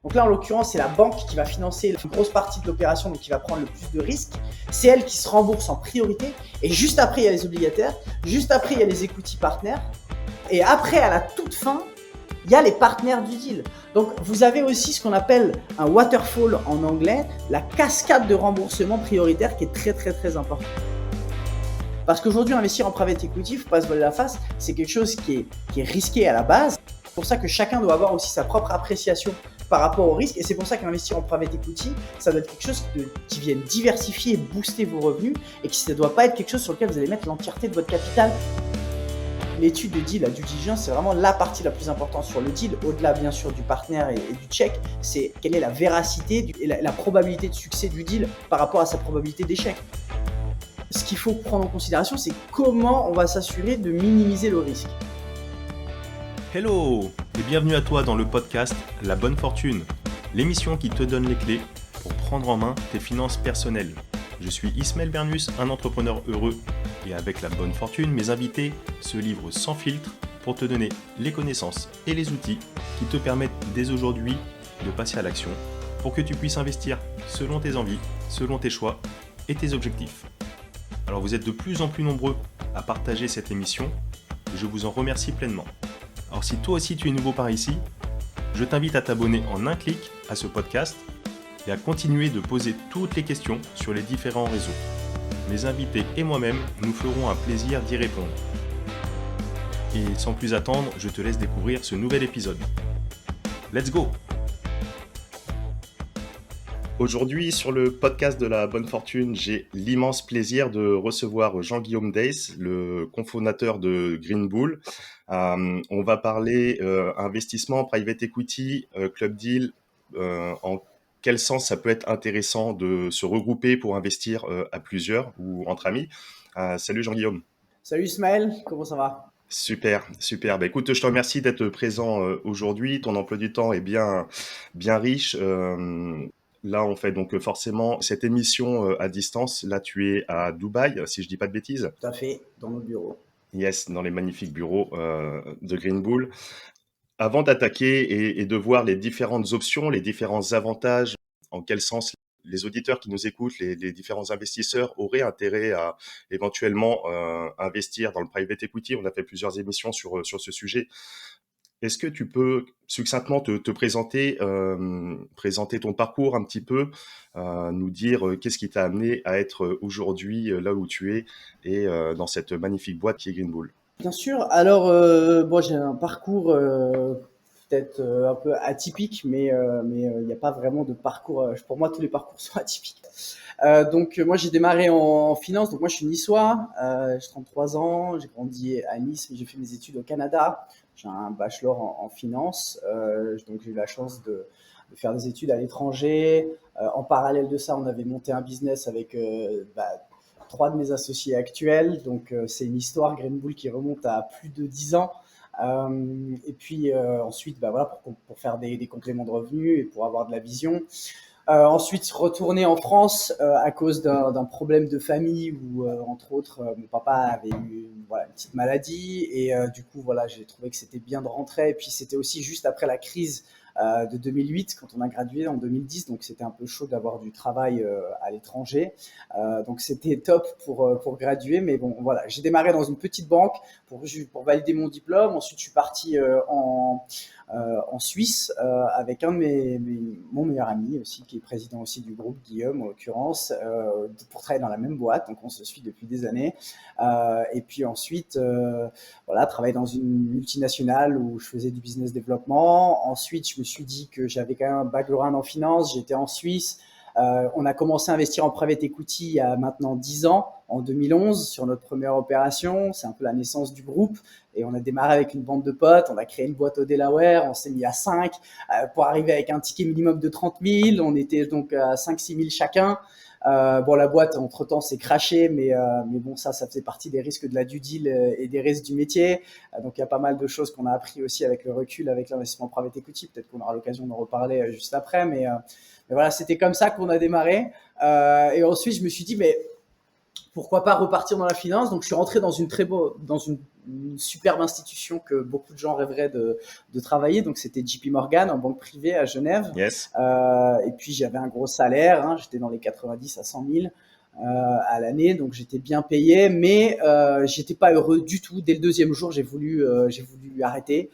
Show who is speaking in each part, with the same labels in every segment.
Speaker 1: Donc là, en l'occurrence, c'est la banque qui va financer une grosse partie de l'opération, donc qui va prendre le plus de risques. C'est elle qui se rembourse en priorité. Et juste après, il y a les obligataires. Juste après, il y a les equity partners. Et après, à la toute fin, il y a les partenaires du deal. Donc, vous avez aussi ce qu'on appelle un waterfall en anglais, la cascade de remboursement prioritaire qui est très, très, très important. Parce qu'aujourd'hui, investir en private equity, il ne faut pas se voiler la face, c'est quelque chose qui est risqué à la base. C'est pour ça que chacun doit avoir aussi sa propre appréciation par rapport au risque. Et c'est pour ça qu'investir en private equity, ça doit être quelque chose qui vienne diversifier et booster vos revenus et que ça ne doit pas être quelque chose sur lequel vous allez mettre l'entièreté de votre capital. L'étude de deal, la due diligence, c'est vraiment la partie la plus importante sur le deal, au-delà bien sûr du partenaire et du check, c'est quelle est la véracité et la probabilité de succès du deal par rapport à sa probabilité d'échec. Ce qu'il faut prendre en considération, c'est comment on va s'assurer de minimiser le risque.
Speaker 2: Hello et bienvenue à toi dans le podcast La Bonne Fortune, l'émission qui te donne les clés pour prendre en main tes finances personnelles. Je suis Ismaël Bernus, un entrepreneur heureux et avec la bonne fortune, mes invités se livrent sans filtre pour te donner les connaissances et les outils qui te permettent dès aujourd'hui de passer à l'action pour que tu puisses investir selon tes envies, selon tes choix et tes objectifs. Alors vous êtes de plus en plus nombreux à partager cette émission et je vous en remercie pleinement. Alors si toi aussi tu es nouveau par ici, je t'invite à t'abonner en un clic à ce podcast et à continuer de poser toutes les questions sur les différents réseaux. Mes invités et moi-même nous ferons un plaisir d'y répondre. Et sans plus attendre, je te laisse découvrir ce nouvel épisode. Let's go! Aujourd'hui, sur le podcast de la Bonne Fortune, j'ai l'immense plaisir de recevoir Jean-Guillaume Deys, le cofondateur de Green Bull. On va parler investissement, private equity, club deal, en quel sens ça peut être intéressant de se regrouper pour investir à plusieurs ou entre amis. Salut Jean-Guillaume.
Speaker 1: Salut Ismaël, comment ça va ?
Speaker 2: Super, super. Bah, écoute, je te remercie d'être présent aujourd'hui. Ton emploi du temps est bien riche. Là, on fait donc forcément cette émission à distance. Là, tu es à Dubaï, si je dis pas de bêtises.
Speaker 1: Tout à fait, dans nos bureaux.
Speaker 2: Yes, dans les magnifiques bureaux de Green Bull. Avant d'attaquer et de voir les différentes options, les différents avantages, en quel sens les auditeurs qui nous écoutent, les différents investisseurs auraient intérêt à éventuellement investir dans le private equity. On a fait plusieurs émissions sur ce sujet. Est-ce que tu peux succinctement te présenter, présenter ton parcours un petit peu, nous dire qu'est-ce qui t'a amené à être aujourd'hui là où tu es et dans cette magnifique boîte qui est Green Bull?
Speaker 1: Bien sûr, alors bon, j'ai un parcours peut-être un peu atypique, mais il n'y a pas vraiment de parcours. Pour moi, tous les parcours sont atypiques. Donc moi, j'ai démarré en finance. Donc moi, je suis niçois, j'ai 33 ans, j'ai grandi à Nice, mais j'ai fait mes études au Canada. J'ai un bachelor en finance, donc j'ai eu la chance de faire des études à l'étranger. En parallèle de ça, on avait monté un business avec 3 de mes associés actuels. Donc c'est une histoire Green Bull qui remonte à plus de 10 ans. Et puis ensuite, voilà, pour faire des compléments de revenus et pour avoir de la vision. Ensuite, retourner en France à cause d'un problème de famille où, entre autres, mon papa avait eu une petite maladie et du coup, voilà, j'ai trouvé que c'était bien de rentrer. Et puis, c'était aussi juste après la crise de 2008 quand on a gradué en 2010, donc c'était un peu chaud d'avoir du travail à l'étranger. Donc, c'était top pour graduer. Mais bon, voilà, j'ai démarré dans une petite banque pour valider mon diplôme. Ensuite, je suis parti en Suisse avec mon meilleur ami aussi, qui est président aussi du groupe, Guillaume en l'occurrence, pour travailler dans la même boîte. Donc on se suit depuis des années. Et puis ensuite, voilà, travailler dans une multinationale où je faisais du business développement. Ensuite, je me suis dit que j'avais quand même un background en finance. J'étais en Suisse. On a commencé à investir en private equity il y a maintenant 10 ans, en 2011, sur notre première opération. C'est un peu la naissance du groupe. Et on a démarré avec une bande de potes, on a créé une boîte au Delaware, on s'est mis à 5 pour arriver avec un ticket minimum de 30 000. On était donc à 5-6 000 chacun. Bon, la boîte, entre-temps, s'est crashée, mais bon, ça faisait partie des risques de la due deal et des risques du métier. Donc, il y a pas mal de choses qu'on a appris aussi avec le recul, avec l'investissement private equity. Peut-être qu'on aura l'occasion d'en reparler juste après, mais voilà, c'était comme ça qu'on a démarré. Et ensuite, je me suis dit, mais pourquoi pas repartir dans la finance. Donc je suis rentré dans une superbe institution que beaucoup de gens rêveraient de travailler. Donc c'était JP Morgan en banque privée à Genève.
Speaker 2: Yes.
Speaker 1: Et puis j'avais un gros salaire, hein, j'étais dans les 90 à 100 000 à l'année, donc j'étais bien payé, mais j'étais pas heureux du tout. Dès le deuxième jour, j'ai voulu arrêter.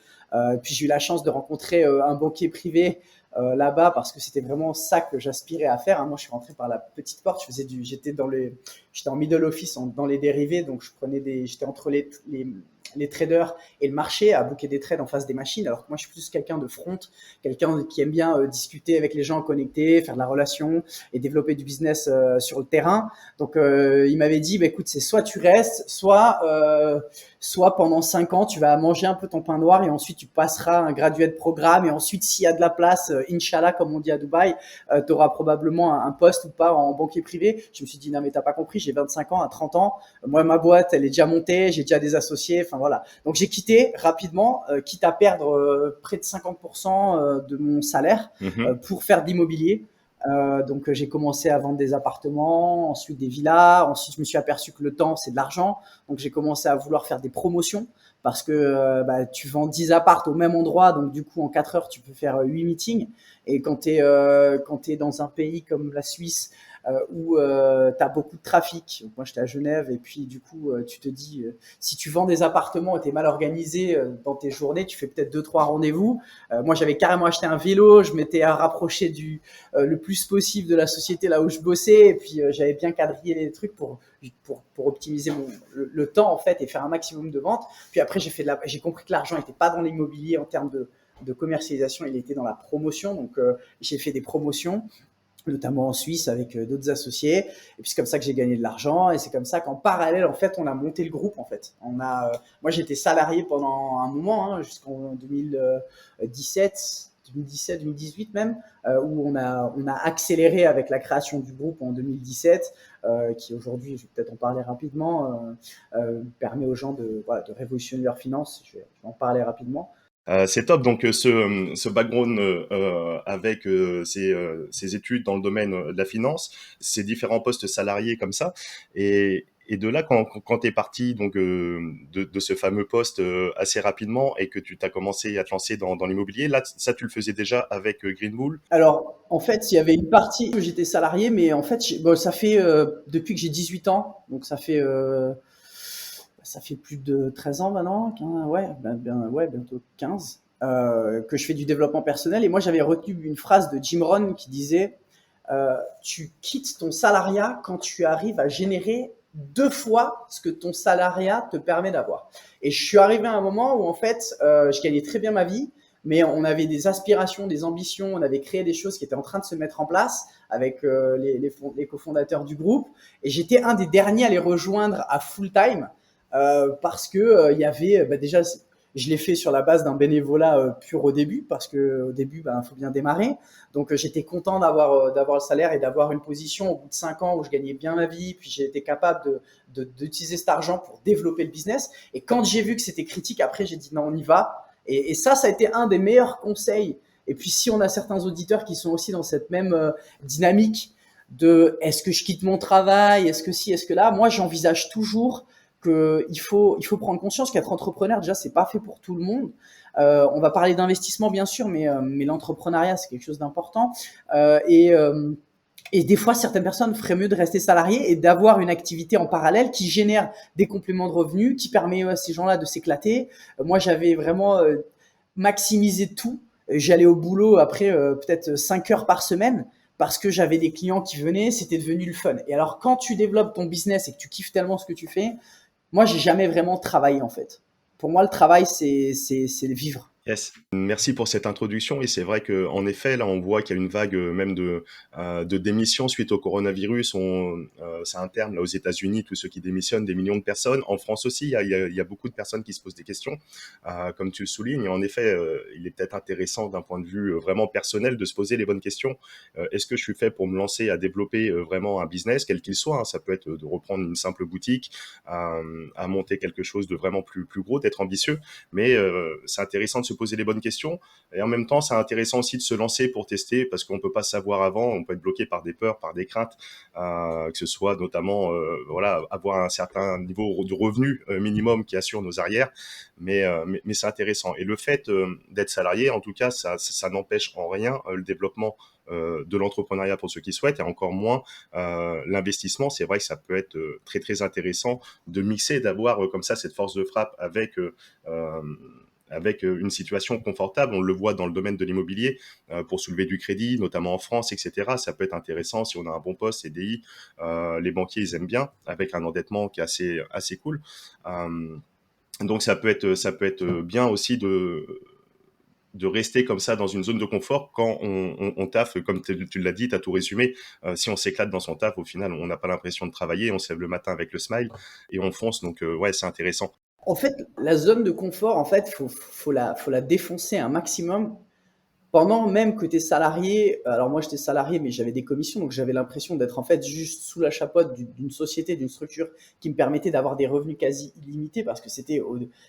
Speaker 1: Puis j'ai eu la chance de rencontrer un banquier privé là-bas parce que c'était vraiment ça que j'aspirais à faire. Hein. Moi, je suis rentré par la petite porte. J'étais en middle office dans les dérivés, donc j'étais entre les traders et le marché à booker des trades en face des machines. Alors que moi, je suis plus quelqu'un de front, quelqu'un qui aime bien discuter avec les gens, connecter, faire de la relation et développer du business sur le terrain. Donc, il m'avait dit, bah, écoute, c'est soit tu restes, soit pendant 5 ans, tu vas manger un peu ton pain noir et ensuite tu passeras un graduate programme et ensuite, s'il y a de la place, Inch'Allah, comme on dit à Dubaï, tu auras probablement un poste ou pas en banquier privé. Je me suis dit, non, mais t'as pas compris, j'ai 25 ans, à 30 ans. Moi, ma boîte, elle est déjà montée, j'ai déjà des associés. Enfin, voilà. Donc, j'ai quitté rapidement, quitte à perdre près de 50% de mon salaire pour faire de l'immobilier. Donc j'ai commencé à vendre des appartements, ensuite des villas, ensuite je me suis aperçu que le temps c'est de l'argent, donc j'ai commencé à vouloir faire des promotions parce que tu vends 10 apparts au même endroit, donc du coup en 4 heures tu peux faire 8 meetings, et quand tu es dans un pays comme la Suisse où tu as beaucoup de trafic, donc moi j'étais à Genève, et puis du coup tu te dis si tu vends des appartements et tu es mal organisé dans tes journées, tu fais peut-être 2-3 rendez-vous. Moi j'avais carrément acheté un vélo, je m'étais rapproché le plus possible de la société là où je bossais, et puis j'avais bien quadrillé les trucs pour optimiser le temps en fait et faire un maximum de ventes. Puis après j'ai compris que l'argent n'était pas dans l'immobilier en termes de commercialisation, il était dans la promotion. Donc j'ai fait des promotions notamment en Suisse avec d'autres associés, et puis c'est comme ça que j'ai gagné de l'argent, et c'est comme ça qu'en parallèle en fait on a monté le groupe. En fait moi j'étais salarié pendant un moment, hein, jusqu'en 2018 même, où on a accéléré avec la création du groupe en 2017, qui aujourd'hui, je vais peut-être en parler rapidement, permet aux gens de révolutionner leurs finances. Je vais en parler rapidement.
Speaker 2: C'est top. Donc ce background avec ces études dans le domaine de la finance, ces différents postes salariés comme ça, et de là quand tu es parti donc de ce fameux poste assez rapidement, et que tu t'as commencé à te lancer dans l'immobilier, là ça tu le faisais déjà avec Greenbull?
Speaker 1: Alors en fait il y avait une partie où j'étais salarié, mais en fait ça fait depuis que j'ai 18 ans, donc ça fait plus de 13 ans maintenant, 15, ouais, bientôt 15, que je fais du développement personnel. Et moi, j'avais retenu une phrase de Jim Rohn qui disait tu quittes ton salariat quand tu arrives à générer 2 fois ce que ton salariat te permet d'avoir. Et je suis arrivé à un moment où, en fait, je gagnais très bien ma vie, mais on avait des aspirations, des ambitions, on avait créé des choses qui étaient en train de se mettre en place avec les cofondateurs du groupe. Et j'étais un des derniers à les rejoindre à full time. Parce que il y avait déjà, je l'ai fait sur la base d'un bénévolat pur au début, parce que au début faut bien démarrer. Donc j'étais content d'avoir le salaire et d'avoir une position au bout de 5 ans où je gagnais bien ma vie, puis j'ai été capable d'utiliser cet argent pour développer le business. Et quand j'ai vu que c'était critique, après j'ai dit non, on y va. Et ça a été un des meilleurs conseils. Et puis si on a certains auditeurs qui sont aussi dans cette même dynamique de est-ce que je quitte mon travail, est-ce que si, est-ce que là, moi j'envisage toujours qu'il faut prendre conscience qu'être entrepreneur, déjà, c'est pas fait pour tout le monde. On va parler d'investissement, bien sûr, mais l'entrepreneuriat, c'est quelque chose d'important. Et des fois, certaines personnes feraient mieux de rester salariés et d'avoir une activité en parallèle qui génère des compléments de revenus, qui permet à ces gens-là de s'éclater. Moi, j'avais vraiment maximisé tout. J'allais au boulot après peut-être 5 heures par semaine, parce que j'avais des clients qui venaient, c'était devenu le fun. Et alors, quand tu développes ton business et que tu kiffes tellement ce que tu fais, moi, j'ai jamais vraiment travaillé, en fait. Pour moi, le travail, c'est vivre.
Speaker 2: Yes. Merci pour cette introduction. Et c'est vrai que, en effet, là, on voit qu'il y a une vague même de démissions suite au coronavirus. C'est un terme là aux États-Unis, tous ceux qui démissionnent, des millions de personnes. En France aussi, il y a beaucoup de personnes qui se posent des questions, comme tu le soulignes. Et en effet, il est peut-être intéressant d'un point de vue vraiment personnel de se poser les bonnes questions. Est-ce que je suis fait pour me lancer à développer vraiment un business, quel qu'il soit, hein. Ça peut être de reprendre une simple boutique, à monter quelque chose de vraiment plus gros, d'être ambitieux. Mais c'est intéressant de se se poser les bonnes questions. Et en même temps, c'est intéressant aussi de se lancer pour tester, parce qu'on peut pas savoir avant, on peut être bloqué par des peurs, par des craintes, que ce soit notamment avoir un certain niveau de revenu minimum qui assure nos arrières, mais c'est intéressant. Et le fait d'être salarié, en tout cas, ça n'empêche en rien le développement de l'entrepreneuriat pour ceux qui souhaitent, et encore moins l'investissement. C'est vrai que ça peut être très très intéressant de mixer, d'avoir comme ça cette force de frappe avec une situation confortable. On le voit dans le domaine de l'immobilier, pour soulever du crédit, notamment en France, etc. Ça peut être intéressant si on a un bon poste, CDI. Les banquiers, ils aiment bien, avec un endettement qui est assez cool. Donc ça peut être bien aussi de rester comme ça dans une zone de confort quand on taffe, comme tu l'as dit, tu as tout résumé. Si on s'éclate dans son taf, au final, on n'a pas l'impression de travailler, on se lève le matin avec le smile et on fonce. Donc, ouais, c'est intéressant.
Speaker 1: En fait, la zone de confort, en fait, faut la défoncer un maximum. Pendant même que tu es salarié, alors moi j'étais salarié, mais j'avais des commissions, donc j'avais l'impression d'être en fait juste sous la chapeaude d'une société, d'une structure qui me permettait d'avoir des revenus quasi illimités, parce que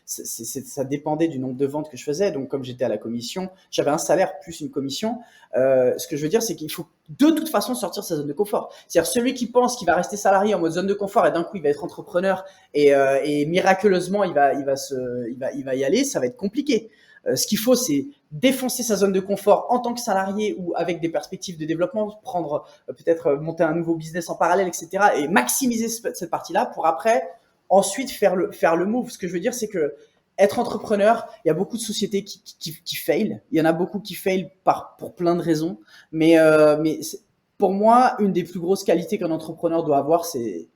Speaker 1: ça dépendait du nombre de ventes que je faisais. Donc comme j'étais à la commission, j'avais un salaire plus une commission. Ce que je veux dire, c'est qu'il faut de toute façon sortir de sa zone de confort. C'est-à-dire celui qui pense qu'il va rester salarié en mode zone de confort et d'un coup il va être entrepreneur et miraculeusement il va y aller, ça va être compliqué. Ce qu'il faut, c'est défoncer sa zone de confort en tant que salarié ou avec des perspectives de développement, prendre peut-être monter un nouveau business en parallèle, etc. et maximiser cette partie-là pour après ensuite faire le move. Ce que je veux dire, c'est que être entrepreneur, il y a beaucoup de sociétés qui fail. Il y en a beaucoup qui fail pour plein de raisons. Mais pour moi, une des plus grosses qualités qu'un entrepreneur doit avoir, c'est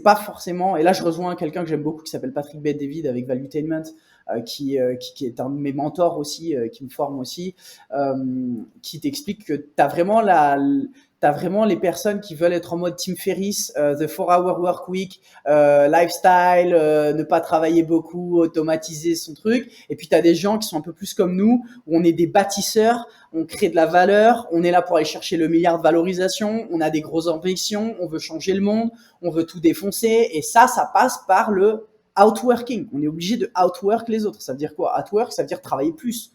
Speaker 1: pas forcément, et là je rejoins quelqu'un que j'aime beaucoup qui s'appelle Patrick Bet-David avec Valuetainment, qui est un de mes mentors aussi, qui me forme aussi, qui t'explique que t'as vraiment les personnes qui veulent être en mode Tim Ferriss, the 4-hour work week, lifestyle, ne pas travailler beaucoup, automatiser son truc. Et puis t'as des gens qui sont un peu plus comme nous, où on est des bâtisseurs, on crée de la valeur, on est là pour aller chercher le milliard de valorisation, on a des grosses ambitions, on veut changer le monde, on veut tout défoncer. Et ça passe par le outworking. On est obligé de outwork les autres. Ça veut dire quoi? Outwork, ça veut dire travailler plus.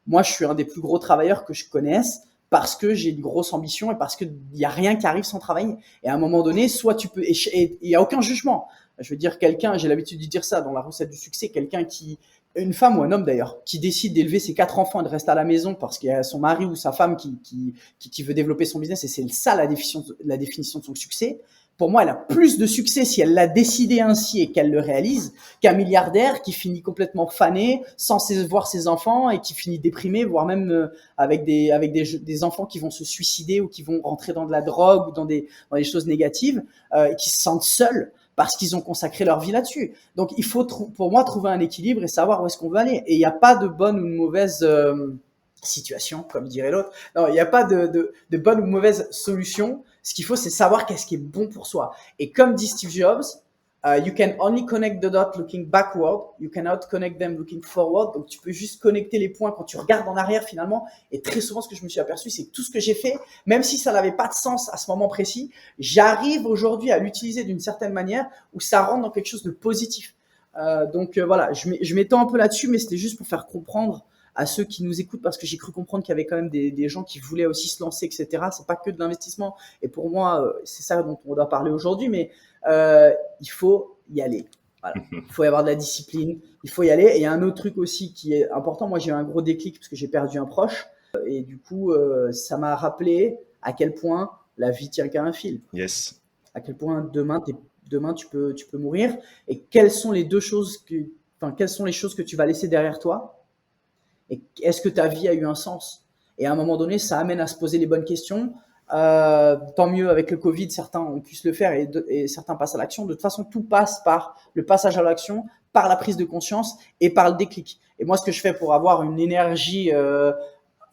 Speaker 1: Moi, je suis un des plus gros travailleurs que je connaisse parce que j'ai une grosse ambition et parce qu'il n'y a rien qui arrive sans travailler. Et à un moment donné, soit tu peux... Et il n'y a aucun jugement. Je veux dire, j'ai l'habitude de dire ça dans la recette du succès, une femme ou un homme d'ailleurs, qui décide d'élever ses 4 enfants et de rester à la maison parce qu'il y a son mari ou sa femme qui veut développer son business, et c'est ça la définition de son succès. Pour moi, elle a plus de succès si elle l'a décidé ainsi et qu'elle le réalise, qu'un milliardaire qui finit complètement fané, sans voir ses enfants et qui finit déprimé, voire même avec des enfants qui vont se suicider ou qui vont rentrer dans de la drogue ou dans des choses négatives, et qui se sentent seuls parce qu'ils ont consacré leur vie là-dessus. Donc, il faut, pour moi, trouver un équilibre et savoir où est-ce qu'on veut aller. Et il n'y a pas de bonne ou de mauvaise situation, comme dirait l'autre. Non, il n'y a pas de bonne ou mauvaise solution. Ce qu'il faut, c'est savoir qu'est-ce qui est bon pour soi. Et comme dit Steve Jobs, you can only connect the dots looking backward, you cannot connect them looking forward. Donc, tu peux juste connecter les points quand tu regardes en arrière finalement. Et très souvent, ce que je me suis aperçu, c'est que tout ce que j'ai fait, même si ça n'avait pas de sens à ce moment précis, j'arrive aujourd'hui à l'utiliser d'une certaine manière où ça rentre dans quelque chose de positif. Donc, voilà, je m'étends un peu là-dessus, mais c'était juste pour faire comprendre à ceux qui nous écoutent, parce que j'ai cru comprendre qu'il y avait quand même des gens qui voulaient aussi se lancer, etc. C'est pas que de l'investissement. Et pour moi, c'est ça dont on doit parler aujourd'hui, mais il faut y aller. Voilà. Il faut y avoir de la discipline, il faut y aller. Et il y a un autre truc aussi qui est important. Moi, j'ai eu un gros déclic parce que j'ai perdu un proche. Et du coup, ça m'a rappelé à quel point la vie tient qu'à un fil.
Speaker 2: Yes.
Speaker 1: À quel point demain, tu peux mourir. Et quelles sont les choses que tu vas laisser derrière toi? Et est-ce que ta vie a eu un sens? Et à un moment donné, ça amène à se poser les bonnes questions. Tant mieux avec le Covid, certains ont pu se le faire et certains passent à l'action. De toute façon, tout passe par le passage à l'action, par la prise de conscience et par le déclic. Et moi, ce que je fais pour avoir une énergie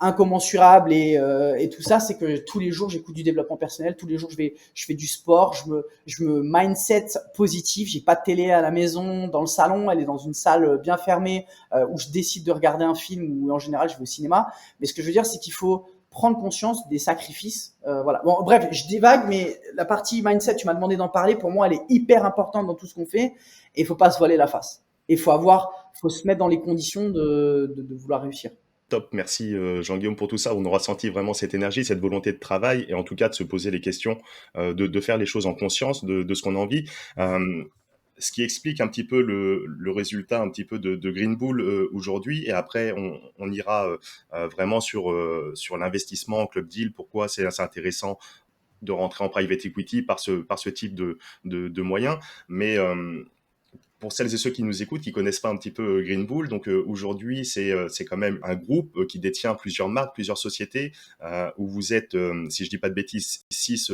Speaker 1: incommensurable et tout ça, c'est que tous les jours j'écoute du développement personnel, tous les jours je fais du sport, je me mindset positif. J'ai pas de télé à la maison, dans le salon, elle est dans une salle bien fermée où je décide de regarder un film, ou en général je vais au cinéma. Mais ce que je veux dire, c'est qu'il faut prendre conscience des sacrifices. Voilà. Bon, bref, je divague, mais la partie mindset, tu m'as demandé d'en parler. Pour moi, elle est hyper importante dans tout ce qu'on fait, et il faut pas se voiler la face. Il faut faut se mettre dans les conditions de vouloir réussir.
Speaker 2: Top, merci Jean-Guillaume pour tout ça. On aura senti vraiment cette énergie, cette volonté de travail et en tout cas de se poser les questions, de faire les choses en conscience de ce qu'on a envie. Ce qui explique un petit peu le résultat un petit peu de Green Bull aujourd'hui. Et après, on ira vraiment sur l'investissement, Club Deal, pourquoi c'est assez intéressant de rentrer en private equity par ce type de moyens. Mais pour celles et ceux qui nous écoutent, qui connaissent pas un petit peu Green Bull, donc aujourd'hui c'est quand même un groupe qui détient plusieurs marques, plusieurs sociétés, où vous êtes, si je dis pas de bêtises, six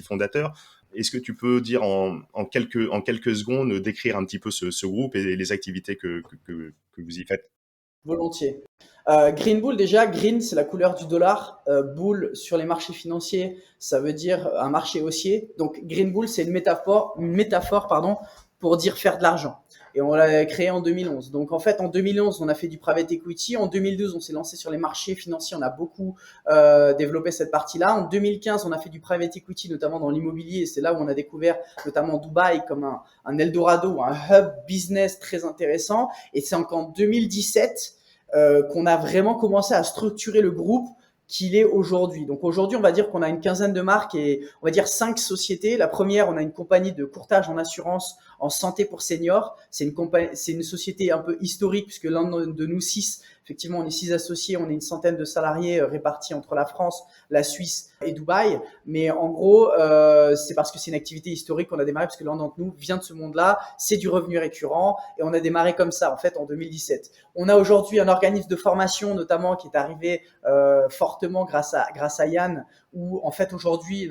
Speaker 2: fondateurs. Est-ce que tu peux dire en quelques secondes décrire un petit peu ce groupe et les activités que vous y faites?
Speaker 1: Volontiers. Green Bull, déjà, green, c'est la couleur du dollar. Bull, sur les marchés financiers, ça veut dire un marché haussier. Donc, Green Bull, c'est une métaphore, pour dire faire de l'argent. Et on l'a créé en 2011. Donc, en fait, en 2011, on a fait du private equity. En 2012, on s'est lancé sur les marchés financiers. On a beaucoup développé cette partie-là. En 2015, on a fait du private equity, notamment dans l'immobilier. Et c'est là où on a découvert notamment Dubaï comme un Eldorado, un hub business très intéressant. Et c'est en 2017 qu'on a vraiment commencé à structurer le groupe qu'il est aujourd'hui. Donc aujourd'hui, on va dire qu'on a une quinzaine de marques et on va dire 5 sociétés. La première, on a une compagnie de courtage en assurance en santé pour seniors. C'est une société un peu historique puisque l'un de nous 6, effectivement, on est 6 associés, on est une centaine de salariés répartis entre la France, la Suisse et Dubaï. Mais en gros, c'est parce que c'est une activité historique qu'on a démarré parce que l'un d'entre nous vient de ce monde-là. C'est du revenu récurrent et on a démarré comme ça en fait en 2017. On a aujourd'hui un organisme de formation notamment qui est arrivé fortement grâce à Yann, où en fait aujourd'hui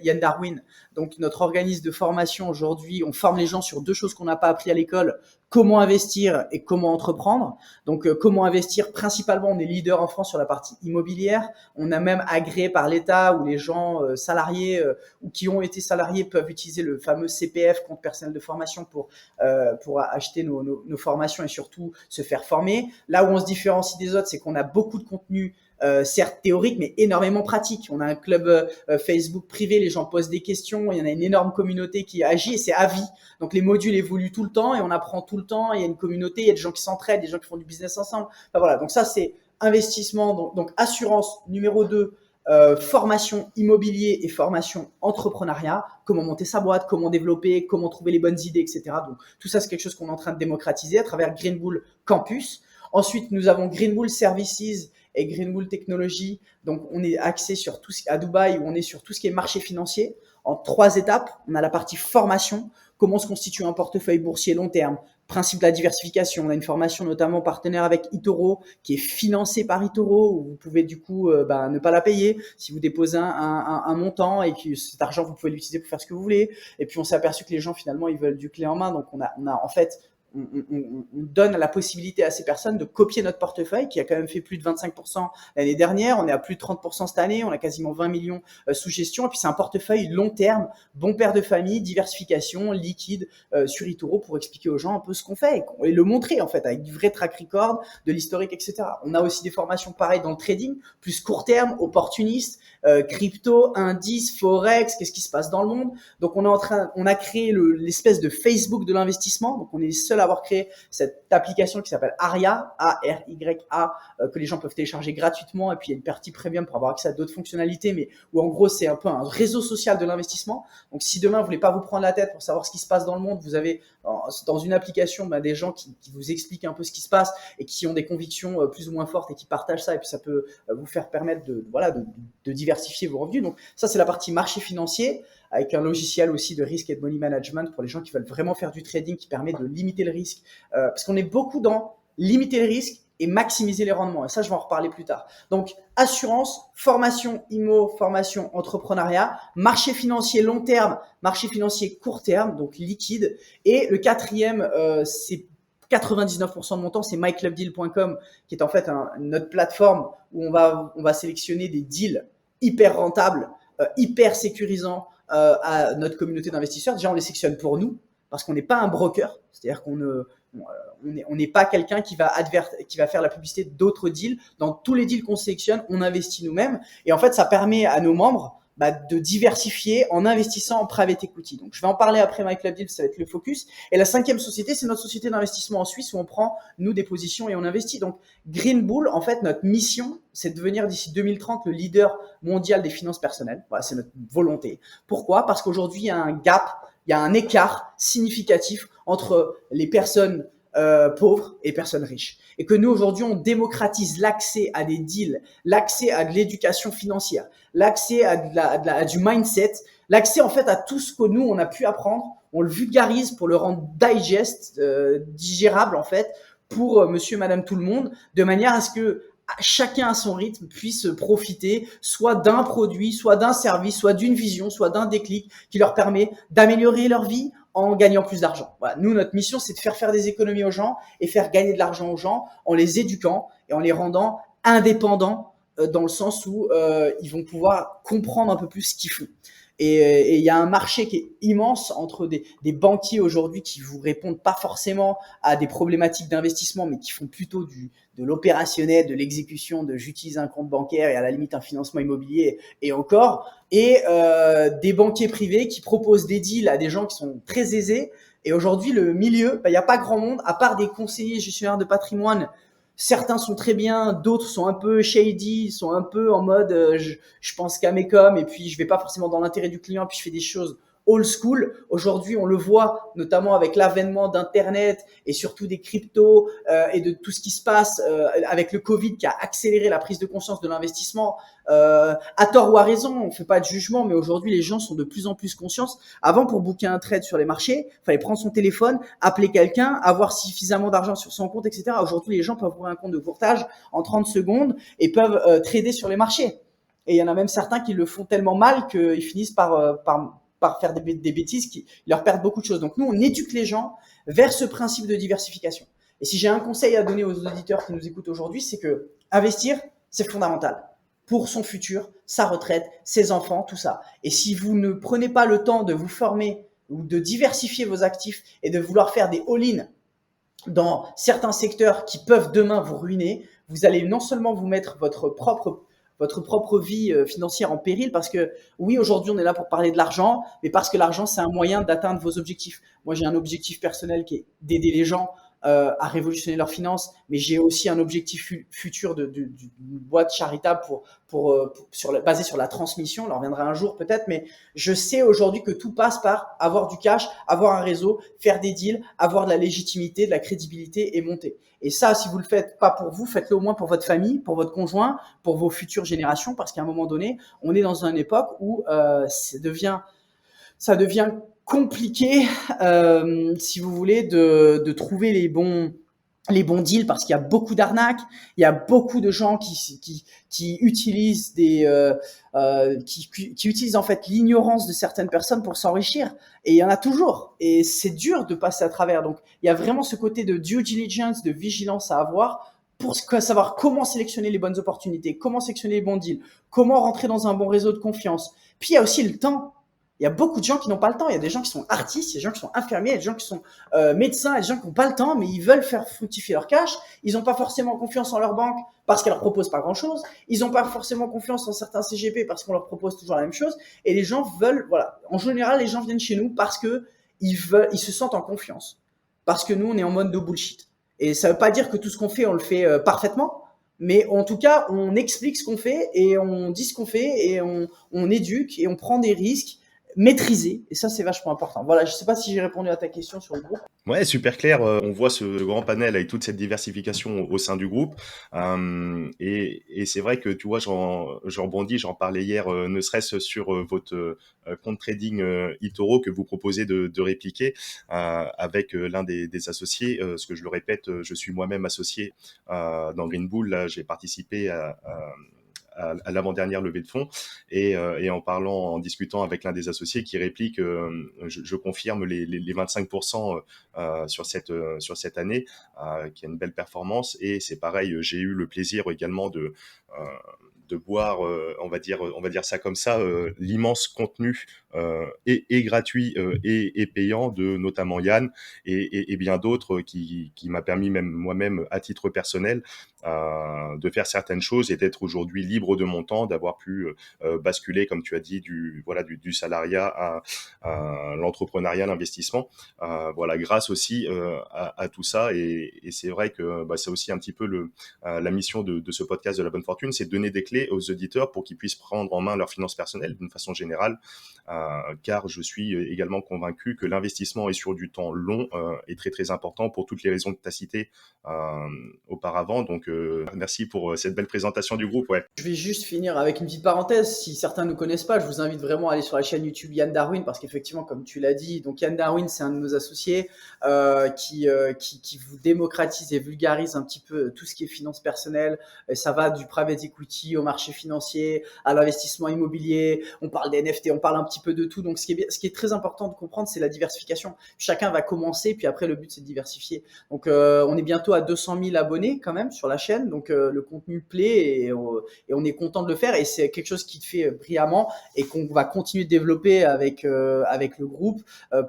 Speaker 1: Yann Darwin, donc notre organisme de formation aujourd'hui, on forme les gens sur 2 choses qu'on n'a pas appris à l'école: comment investir et comment entreprendre. Donc comment investir, principalement on est leader en France sur la partie immobilière. On a même agréé par l'État où les gens salariés ou qui ont été salariés peuvent utiliser le fameux CPF, compte personnel de formation, pour acheter nos formations et surtout se faire former. Là où on se différencie des autres, c'est qu'on a beaucoup de contenu certes théorique, mais énormément pratique. On a un club Facebook privé, les gens posent des questions, il y en a une énorme communauté qui agit et c'est à vie. Donc les modules évoluent tout le temps et on apprend tout le temps. Il y a une communauté, il y a des gens qui s'entraident, des gens qui font du business ensemble. Enfin, voilà, donc ça c'est investissement. Donc assurance numéro 2, formation immobilier et formation entrepreneuriat, comment monter sa boîte, comment développer, comment trouver les bonnes idées, etc. Donc tout ça c'est quelque chose qu'on est en train de démocratiser à travers Green Bull Campus. Ensuite, nous avons Green Bull Services et Green Bull Technology. Donc, on est axé sur à Dubaï, où on est sur tout ce qui est marché financier. En 3 étapes, on a la partie formation, comment se constitue un portefeuille boursier long terme, principe de la diversification. On a une formation notamment partenaire avec eToro, qui est financée par eToro, où vous pouvez du coup ne pas la payer si vous déposez un montant et que cet argent, vous pouvez l'utiliser pour faire ce que vous voulez. Et puis, on s'est aperçu que les gens, finalement, ils veulent du clé en main. Donc, on a en fait... On donne la possibilité à ces personnes de copier notre portefeuille qui a quand même fait plus de 25% l'année dernière. On est à plus de 30% cette année. On a quasiment 20 millions sous gestion. Et puis, c'est un portefeuille long terme, bon père de famille, diversification, liquide sur eToro pour expliquer aux gens un peu ce qu'on fait et le montrer en fait avec du vrai track record, de l'historique, etc. On a aussi des formations pareilles dans le trading, plus court terme, opportuniste, crypto, indice, forex, qu'est-ce qui se passe dans le monde. Donc, on a créé l'espèce de Facebook de l'investissement. Donc, on est les seuls à avoir créé cette application qui s'appelle Aria, A-R-Y-A, que les gens peuvent télécharger gratuitement. Et puis, il y a une partie premium pour avoir accès à d'autres fonctionnalités, mais où en gros, c'est un peu un réseau social de l'investissement. Donc, si demain, vous voulez pas vous prendre la tête pour savoir ce qui se passe dans le monde, vous avez dans une application des gens qui vous expliquent un peu ce qui se passe et qui ont des convictions plus ou moins fortes et qui partagent ça. Et puis, ça peut vous faire permettre de diversifier vos revenus. Donc, ça, c'est la partie marché financier, avec un logiciel aussi de risk et de money management pour les gens qui veulent vraiment faire du trading qui permet de limiter le risque. Parce qu'on est beaucoup dans limiter le risque et maximiser les rendements. Et ça, je vais en reparler plus tard. Donc, assurance, formation IMO, formation entrepreneuriat, marché financier long terme, marché financier court terme, donc liquide. Et le quatrième, c'est 99% de mon temps, c'est myclubdeal.com, qui est en fait notre plateforme où on va sélectionner des deals hyper rentables, hyper sécurisants à notre communauté d'investisseurs. Déjà, on les sélectionne pour nous parce qu'on n'est pas un broker, c'est-à-dire qu'on n'est pas quelqu'un qui va faire la publicité d'autres deals. Dans tous les deals qu'on sélectionne, on investit nous-mêmes. Et en fait, ça permet à nos membres de diversifier en investissant en private equity. Donc, je vais en parler après My Club Deal, ça va être le focus. Et la 5e société, c'est notre société d'investissement en Suisse où on prend, nous, des positions et on investit. Donc, Green Bull, en fait, notre mission, c'est de devenir d'ici 2030 le leader mondial des finances personnelles. Voilà, c'est notre volonté. Pourquoi? Parce qu'aujourd'hui, il y a un gap, il y a un écart significatif entre les personnes pauvres et personnes riches. Et que nous, aujourd'hui, on démocratise l'accès à des deals, l'accès à de l'éducation financière, l'accès à du mindset, l'accès en fait à tout ce que nous, on a pu apprendre. On le vulgarise pour le rendre digérable en fait pour monsieur, madame, tout le monde, de manière à ce que chacun à son rythme puisse profiter soit d'un produit, soit d'un service, soit d'une vision, soit d'un déclic qui leur permet d'améliorer leur vie en gagnant plus d'argent. Voilà. Nous, notre mission, c'est de faire des économies aux gens et faire gagner de l'argent aux gens en les éduquant et en les rendant indépendants dans le sens où ils vont pouvoir comprendre un peu plus ce qu'ils font. Et il y a un marché qui est immense entre des banquiers aujourd'hui qui vous répondent pas forcément à des problématiques d'investissement, mais qui font plutôt de l'opérationnel, de l'exécution, de j'utilise un compte bancaire et à la limite un financement immobilier et encore, et des banquiers privés qui proposent des deals à des gens qui sont très aisés. Et aujourd'hui, le milieu, il n'y a pas grand monde, à part des conseillers gestionnaires de patrimoine. Certains sont très bien, d'autres sont un peu shady, sont un peu en mode je pense qu'à mes coms et puis je vais pas forcément dans l'intérêt du client, puis je fais des choses old school. Aujourd'hui, on le voit notamment avec l'avènement d'internet et surtout des cryptos et de tout ce qui se passe avec le Covid qui a accéléré la prise de conscience de l'investissement. À tort ou à raison, on fait pas de jugement, mais aujourd'hui les gens sont de plus en plus conscients. Avant, pour booker un trade sur les marchés, fallait prendre son téléphone, appeler quelqu'un, avoir suffisamment d'argent sur son compte, etc. Aujourd'hui, les gens peuvent ouvrir un compte de courtage en 30 secondes et peuvent trader sur les marchés. Et il y en a même certains qui le font tellement mal qu'ils finissent par faire des bêtises qui leur perdent beaucoup de choses. Donc nous, on éduque les gens vers ce principe de diversification. Et si j'ai un conseil à donner aux auditeurs qui nous écoutent aujourd'hui, c'est que investir, c'est fondamental pour son futur, sa retraite, ses enfants, tout ça. Et si vous ne prenez pas le temps de vous former ou de diversifier vos actifs et de vouloir faire des all-in dans certains secteurs qui peuvent demain vous ruiner, vous allez non seulement vous mettre votre propre vie financière en péril parce que oui, aujourd'hui, on est là pour parler de l'argent, mais parce que l'argent, c'est un moyen d'atteindre vos objectifs. Moi, j'ai un objectif personnel qui est d'aider les gens à révolutionner leurs finances, mais j'ai aussi un objectif futur d'une boîte charitable basée sur la transmission. On en reviendra un jour peut-être, mais je sais aujourd'hui que tout passe par avoir du cash, avoir un réseau, faire des deals, avoir de la légitimité, de la crédibilité et monter. Et ça, si vous le faites pas pour vous, faites-le au moins pour votre famille, pour votre conjoint, pour vos futures générations, parce qu'à un moment donné, on est dans une époque où ça devient compliqué, si vous voulez, de trouver les bons deals parce qu'il y a beaucoup d'arnaques, il y a beaucoup de gens qui utilisent qui utilisent en fait l'ignorance de certaines personnes pour s'enrichir. Et il y en a toujours. Et c'est dur de passer à travers. Donc, il y a vraiment ce côté de due diligence, de vigilance à avoir pour savoir comment sélectionner les bonnes opportunités, comment sélectionner les bons deals, comment rentrer dans un bon réseau de confiance. Puis, il y a aussi le temps. Il y a beaucoup de gens qui n'ont pas le temps. Il y a des gens qui sont artistes, il y a des gens qui sont infirmiers, il y a des gens qui sont médecins, il y a des gens qui n'ont pas le temps, mais ils veulent faire fructifier leur cash. Ils n'ont pas forcément confiance en leur banque parce qu'elle leur propose pas grand-chose. Ils n'ont pas forcément confiance en certains CGP parce qu'on leur propose toujours la même chose. Et les gens veulent, voilà. En général, les gens viennent chez nous parce que ils se sentent en confiance. Parce que nous, on est en mode de bullshit. Et ça veut pas dire que tout ce qu'on fait, on le fait parfaitement. Mais en tout cas, on explique ce qu'on fait et on dit ce qu'on fait et on éduque et on prend des risques maîtriser, et ça c'est vachement important. Voilà, je sais pas si j'ai répondu à ta question sur le groupe.
Speaker 2: Ouais, super clair. On voit ce grand panel avec toute cette diversification au sein du groupe. Et c'est vrai que, tu vois, je rebondis, j'en parlais hier, ne serait-ce sur votre compte trading eToro que vous proposez de répliquer avec l'un des associés. Ce que je le répète, je suis moi-même associé dans Green Bull. Là, j'ai participé à l'avant-dernière levée de fonds et en discutant avec l'un des associés qui réplique je confirme les 25% sur cette année qui a une belle performance et c'est pareil, j'ai eu le plaisir également de boire, on va dire ça comme ça, l'immense contenu et gratuit et payant de notamment Yann et bien d'autres qui m'a permis même moi-même à titre personnel de faire certaines choses et d'être aujourd'hui libre de mon temps, d'avoir pu basculer, comme tu as dit, du salariat à l'entrepreneuriat, l'investissement. Voilà, grâce aussi à tout ça. Et c'est vrai que c'est aussi un petit peu la mission de ce podcast de la bonne fortune, c'est de donner des clés aux auditeurs pour qu'ils puissent prendre en main leurs finances personnelles d'une façon générale, car je suis également convaincu que l'investissement est sur du temps long est très très important pour toutes les raisons que tu as citées auparavant. Donc merci pour cette belle présentation du groupe. Ouais.
Speaker 1: Je vais juste finir avec une petite parenthèse. Si certains ne nous connaissent pas, je vous invite vraiment à aller sur la chaîne YouTube Yann Darwin, parce qu'effectivement, comme tu l'as dit, donc Yann Darwin, c'est un de nos associés qui vous démocratise et vulgarise un petit peu tout ce qui est finances personnelles. Et ça va du private equity au marché financier, à l'investissement immobilier. On parle des NFT, on parle un petit peu de tout. Donc, ce qui est très important de comprendre, c'est la diversification. Chacun va commencer, puis après, le but, c'est de diversifier. Donc, on est bientôt à 200 000 abonnés quand même sur la chaîne. Donc, le contenu plaît et on est content de le faire. Et c'est quelque chose qui te fait brillamment et qu'on va continuer de développer avec le groupe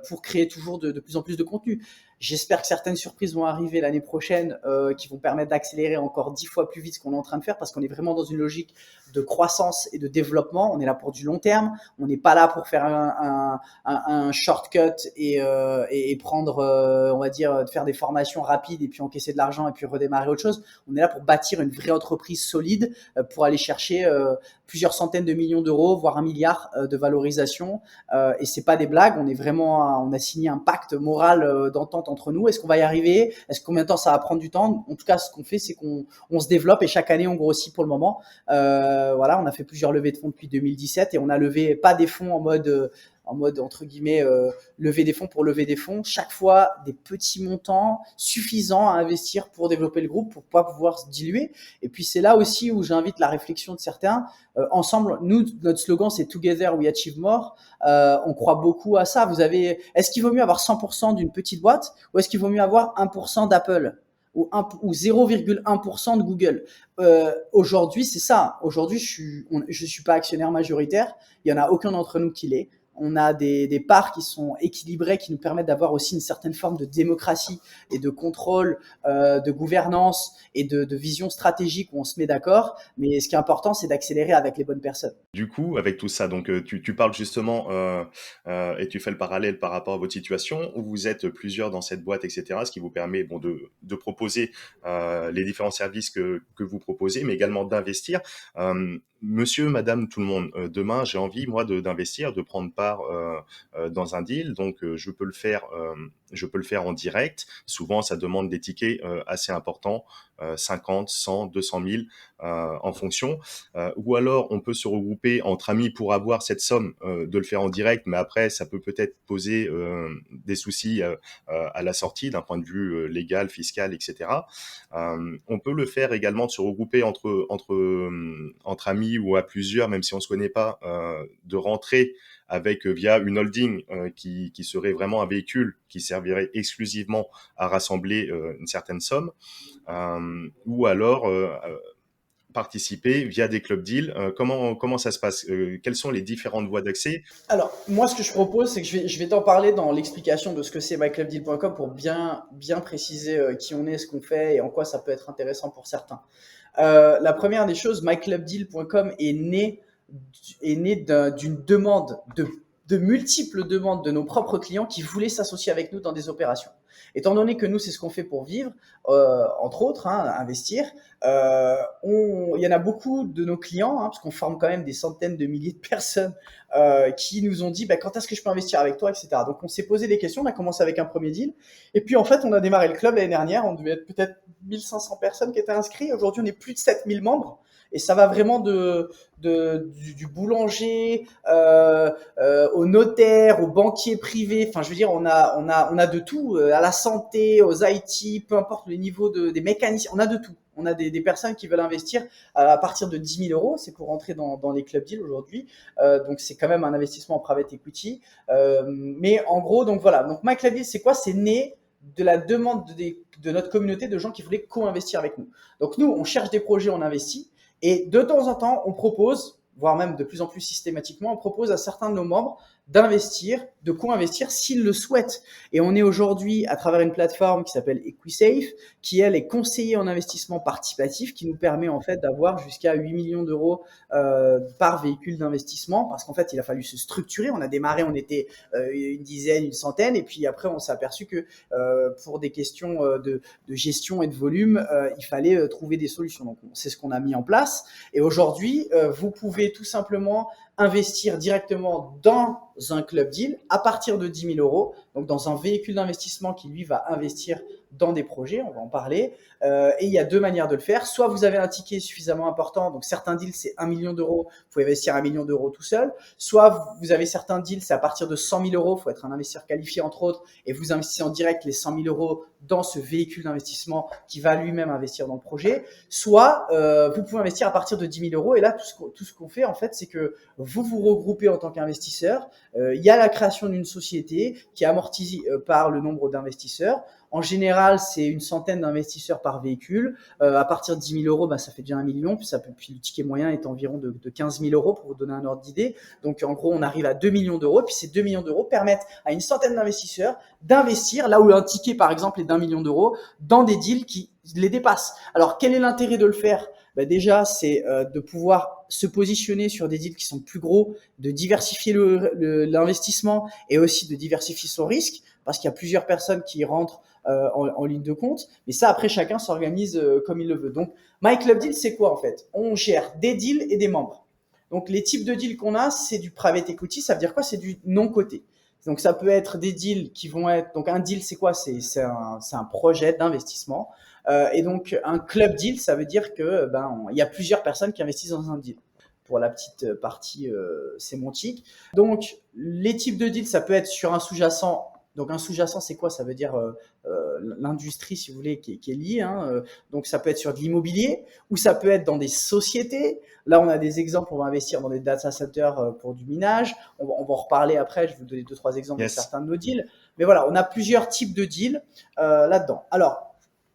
Speaker 1: pour créer toujours de plus en plus de contenu. J'espère que certaines surprises vont arriver l'année prochaine qui vont permettre d'accélérer encore 10 fois plus vite ce qu'on est en train de faire, parce qu'on est vraiment dans une logique de croissance et de développement. On est là pour du long terme. On n'est pas là pour faire un shortcut et prendre, on va dire, de faire des formations rapides et puis encaisser de l'argent et puis redémarrer autre chose. On est là pour bâtir une vraie entreprise solide pour aller chercher plusieurs centaines de millions d'euros, voire 1 milliard de valorisation. Et c'est pas des blagues. On a signé un pacte moral d'entente entre nous. Est-ce qu'on va y arriver? Est-ce combien de temps ça va prendre du temps? En tout cas, ce qu'on fait, c'est qu'on se développe et chaque année, on grossit pour le moment. Voilà, on a fait plusieurs levées de fonds depuis 2017 et on a levé pas des fonds en mode entre guillemets lever des fonds pour lever des fonds. Chaque fois, des petits montants suffisants à investir pour développer le groupe, pour pas pouvoir se diluer. Et puis, c'est là aussi où j'invite la réflexion de certains. Ensemble, nous, notre slogan, c'est Together we achieve more. On croit beaucoup à ça. Est-ce qu'il vaut mieux avoir 100% d'une petite boîte ou est-ce qu'il vaut mieux avoir 1% d'Apple ou 0,1% de Google? Aujourd'hui, c'est ça. Aujourd'hui, je suis pas actionnaire majoritaire. Il y en a aucun d'entre nous qui l'est. On a des parts qui sont équilibrées, qui nous permettent d'avoir aussi une certaine forme de démocratie et de contrôle, de gouvernance et de vision stratégique où on se met d'accord. Mais ce qui est important, c'est d'accélérer avec les bonnes personnes.
Speaker 2: Du coup, avec tout ça, donc tu parles justement et tu fais le parallèle par rapport à votre situation où vous êtes plusieurs dans cette boîte, etc., ce qui vous permet de proposer les différents services que vous proposez, mais également d'investir. Monsieur, madame, tout le monde, demain, j'ai envie, moi, d'investir, de prendre part dans un deal, donc je peux le faire en direct. Souvent, ça demande des tickets assez importants, 50, 100, 200 000 en fonction. Ou alors, on peut se regrouper entre amis pour avoir cette somme de le faire en direct, mais après, ça peut-être poser des soucis à la sortie d'un point de vue légal, fiscal, etc. On peut le faire également de se regrouper entre amis ou à plusieurs, même si on se connaît pas, de rentrer avec via une holding qui serait vraiment un véhicule qui servirait exclusivement à rassembler une certaine somme, ou alors participer via des club deals. Comment ça se passe? Quelles sont les différentes voies d'accès?
Speaker 1: Alors, moi, ce que je propose, c'est que je vais t'en parler dans l'explication de ce que c'est myclubdeal.com pour bien préciser qui on est, ce qu'on fait et en quoi ça peut être intéressant pour certains. La première des choses, myclubdeal.com est né d'une demande, de multiples demandes de nos propres clients qui voulaient s'associer avec nous dans des opérations. Étant donné que nous, c'est ce qu'on fait pour vivre, entre autres, investir, il y en a beaucoup de nos clients, parce qu'on forme quand même des centaines de milliers de personnes qui nous ont dit quand est-ce que je peux investir avec toi, etc. Donc, on s'est posé des questions, on a commencé avec un premier deal. Et puis, en fait, on a démarré le club l'année dernière. On devait être peut-être 1500 personnes qui étaient inscrites. Aujourd'hui, on est plus de 7000 membres. Et ça va vraiment du boulanger au notaire, au banquier privé. Enfin, je veux dire, on a de tout, à la santé, aux IT, peu importe le niveau des mécaniciens, on a de tout. On a des personnes qui veulent investir à partir de 10 000 euros. C'est pour rentrer dans les club deals aujourd'hui. Donc, c'est quand même un investissement en private equity. Mais en gros, donc voilà. Donc, myclubdeal, c'est quoi? C'est né de la demande de notre communauté de gens qui voulaient co-investir avec nous. Donc, nous, on cherche des projets, on investit. Et de temps en temps, on propose, voire même de plus en plus systématiquement, on propose à certains de nos membres d'investir, de co-investir s'ils le souhaitent. Et on est aujourd'hui à travers une plateforme qui s'appelle EquiSafe, qui elle est conseillée en investissement participatif, qui nous permet en fait d'avoir jusqu'à 8 millions d'euros par véhicule d'investissement, parce qu'en fait il a fallu se structurer. On a démarré, on était une dizaine, une centaine, et puis après on s'est aperçu que pour des questions de gestion et de volume, il fallait trouver des solutions. Donc c'est ce qu'on a mis en place. Et aujourd'hui, vous pouvez tout simplement investir directement dans un club deal à partir de 10 000 euros, donc dans un véhicule d'investissement qui lui va investir dans des projets, on va en parler. Et il y a deux manières de le faire. Soit vous avez un ticket suffisamment important, donc certains deals c'est 1 million d'euros, vous pouvez investir 1 million d'euros tout seul. Soit vous avez certains deals, c'est à partir de 100 000 euros, il faut être un investisseur qualifié entre autres, et vous investissez en direct les 100 000 euros dans ce véhicule d'investissement qui va lui-même investir dans le projet. Soit vous pouvez investir à partir de 10 000 euros, et là tout ce qu'on fait en fait, c'est que vous vous regroupez en tant qu'investisseur. Il y a la création d'une société qui est amortie par le nombre d'investisseurs. En général, c'est une centaine d'investisseurs par véhicule. À partir de 10 000 euros, ça fait déjà 1 million. Puis le ticket moyen est environ de 15 000 euros pour vous donner un ordre d'idée. Donc, en gros, on arrive à 2 millions d'euros. Puis ces 2 millions d'euros permettent à une centaine d'investisseurs d'investir là où un ticket, par exemple, est d'1 million d'euros dans des deals qui les dépassent. Alors, quel est l'intérêt de le faire? Déjà, c'est de pouvoir se positionner sur des deals qui sont plus gros, de diversifier l'investissement et aussi de diversifier son risque, parce qu'il y a plusieurs personnes qui rentrent en ligne de compte. Mais ça, après, chacun s'organise comme il le veut. Donc, My Club Deal, c'est quoi en fait? On gère des deals et des membres. Donc, les types de deals qu'on a, c'est du private equity. Ça veut dire quoi? C'est du non coté. Donc, ça peut être des deals qui vont être… Donc, un deal, c'est quoi? C'est un projet d'investissement. Et donc, un club deal, ça veut dire que il y a plusieurs personnes qui investissent dans un deal. Pour la petite partie sémantique. Donc, les types de deals, ça peut être sur un sous-jacent. Donc, un sous-jacent, c'est quoi? Ça veut dire l'industrie, si vous voulez, qui est liée. Donc, ça peut être sur de l'immobilier ou ça peut être dans des sociétés. Là, on a des exemples. On va investir dans des data centers pour du minage. On va en reparler après. Je vais vous donner 2-3 exemples de certains de nos deals. Mais voilà, on a plusieurs types de deals là-dedans. Alors,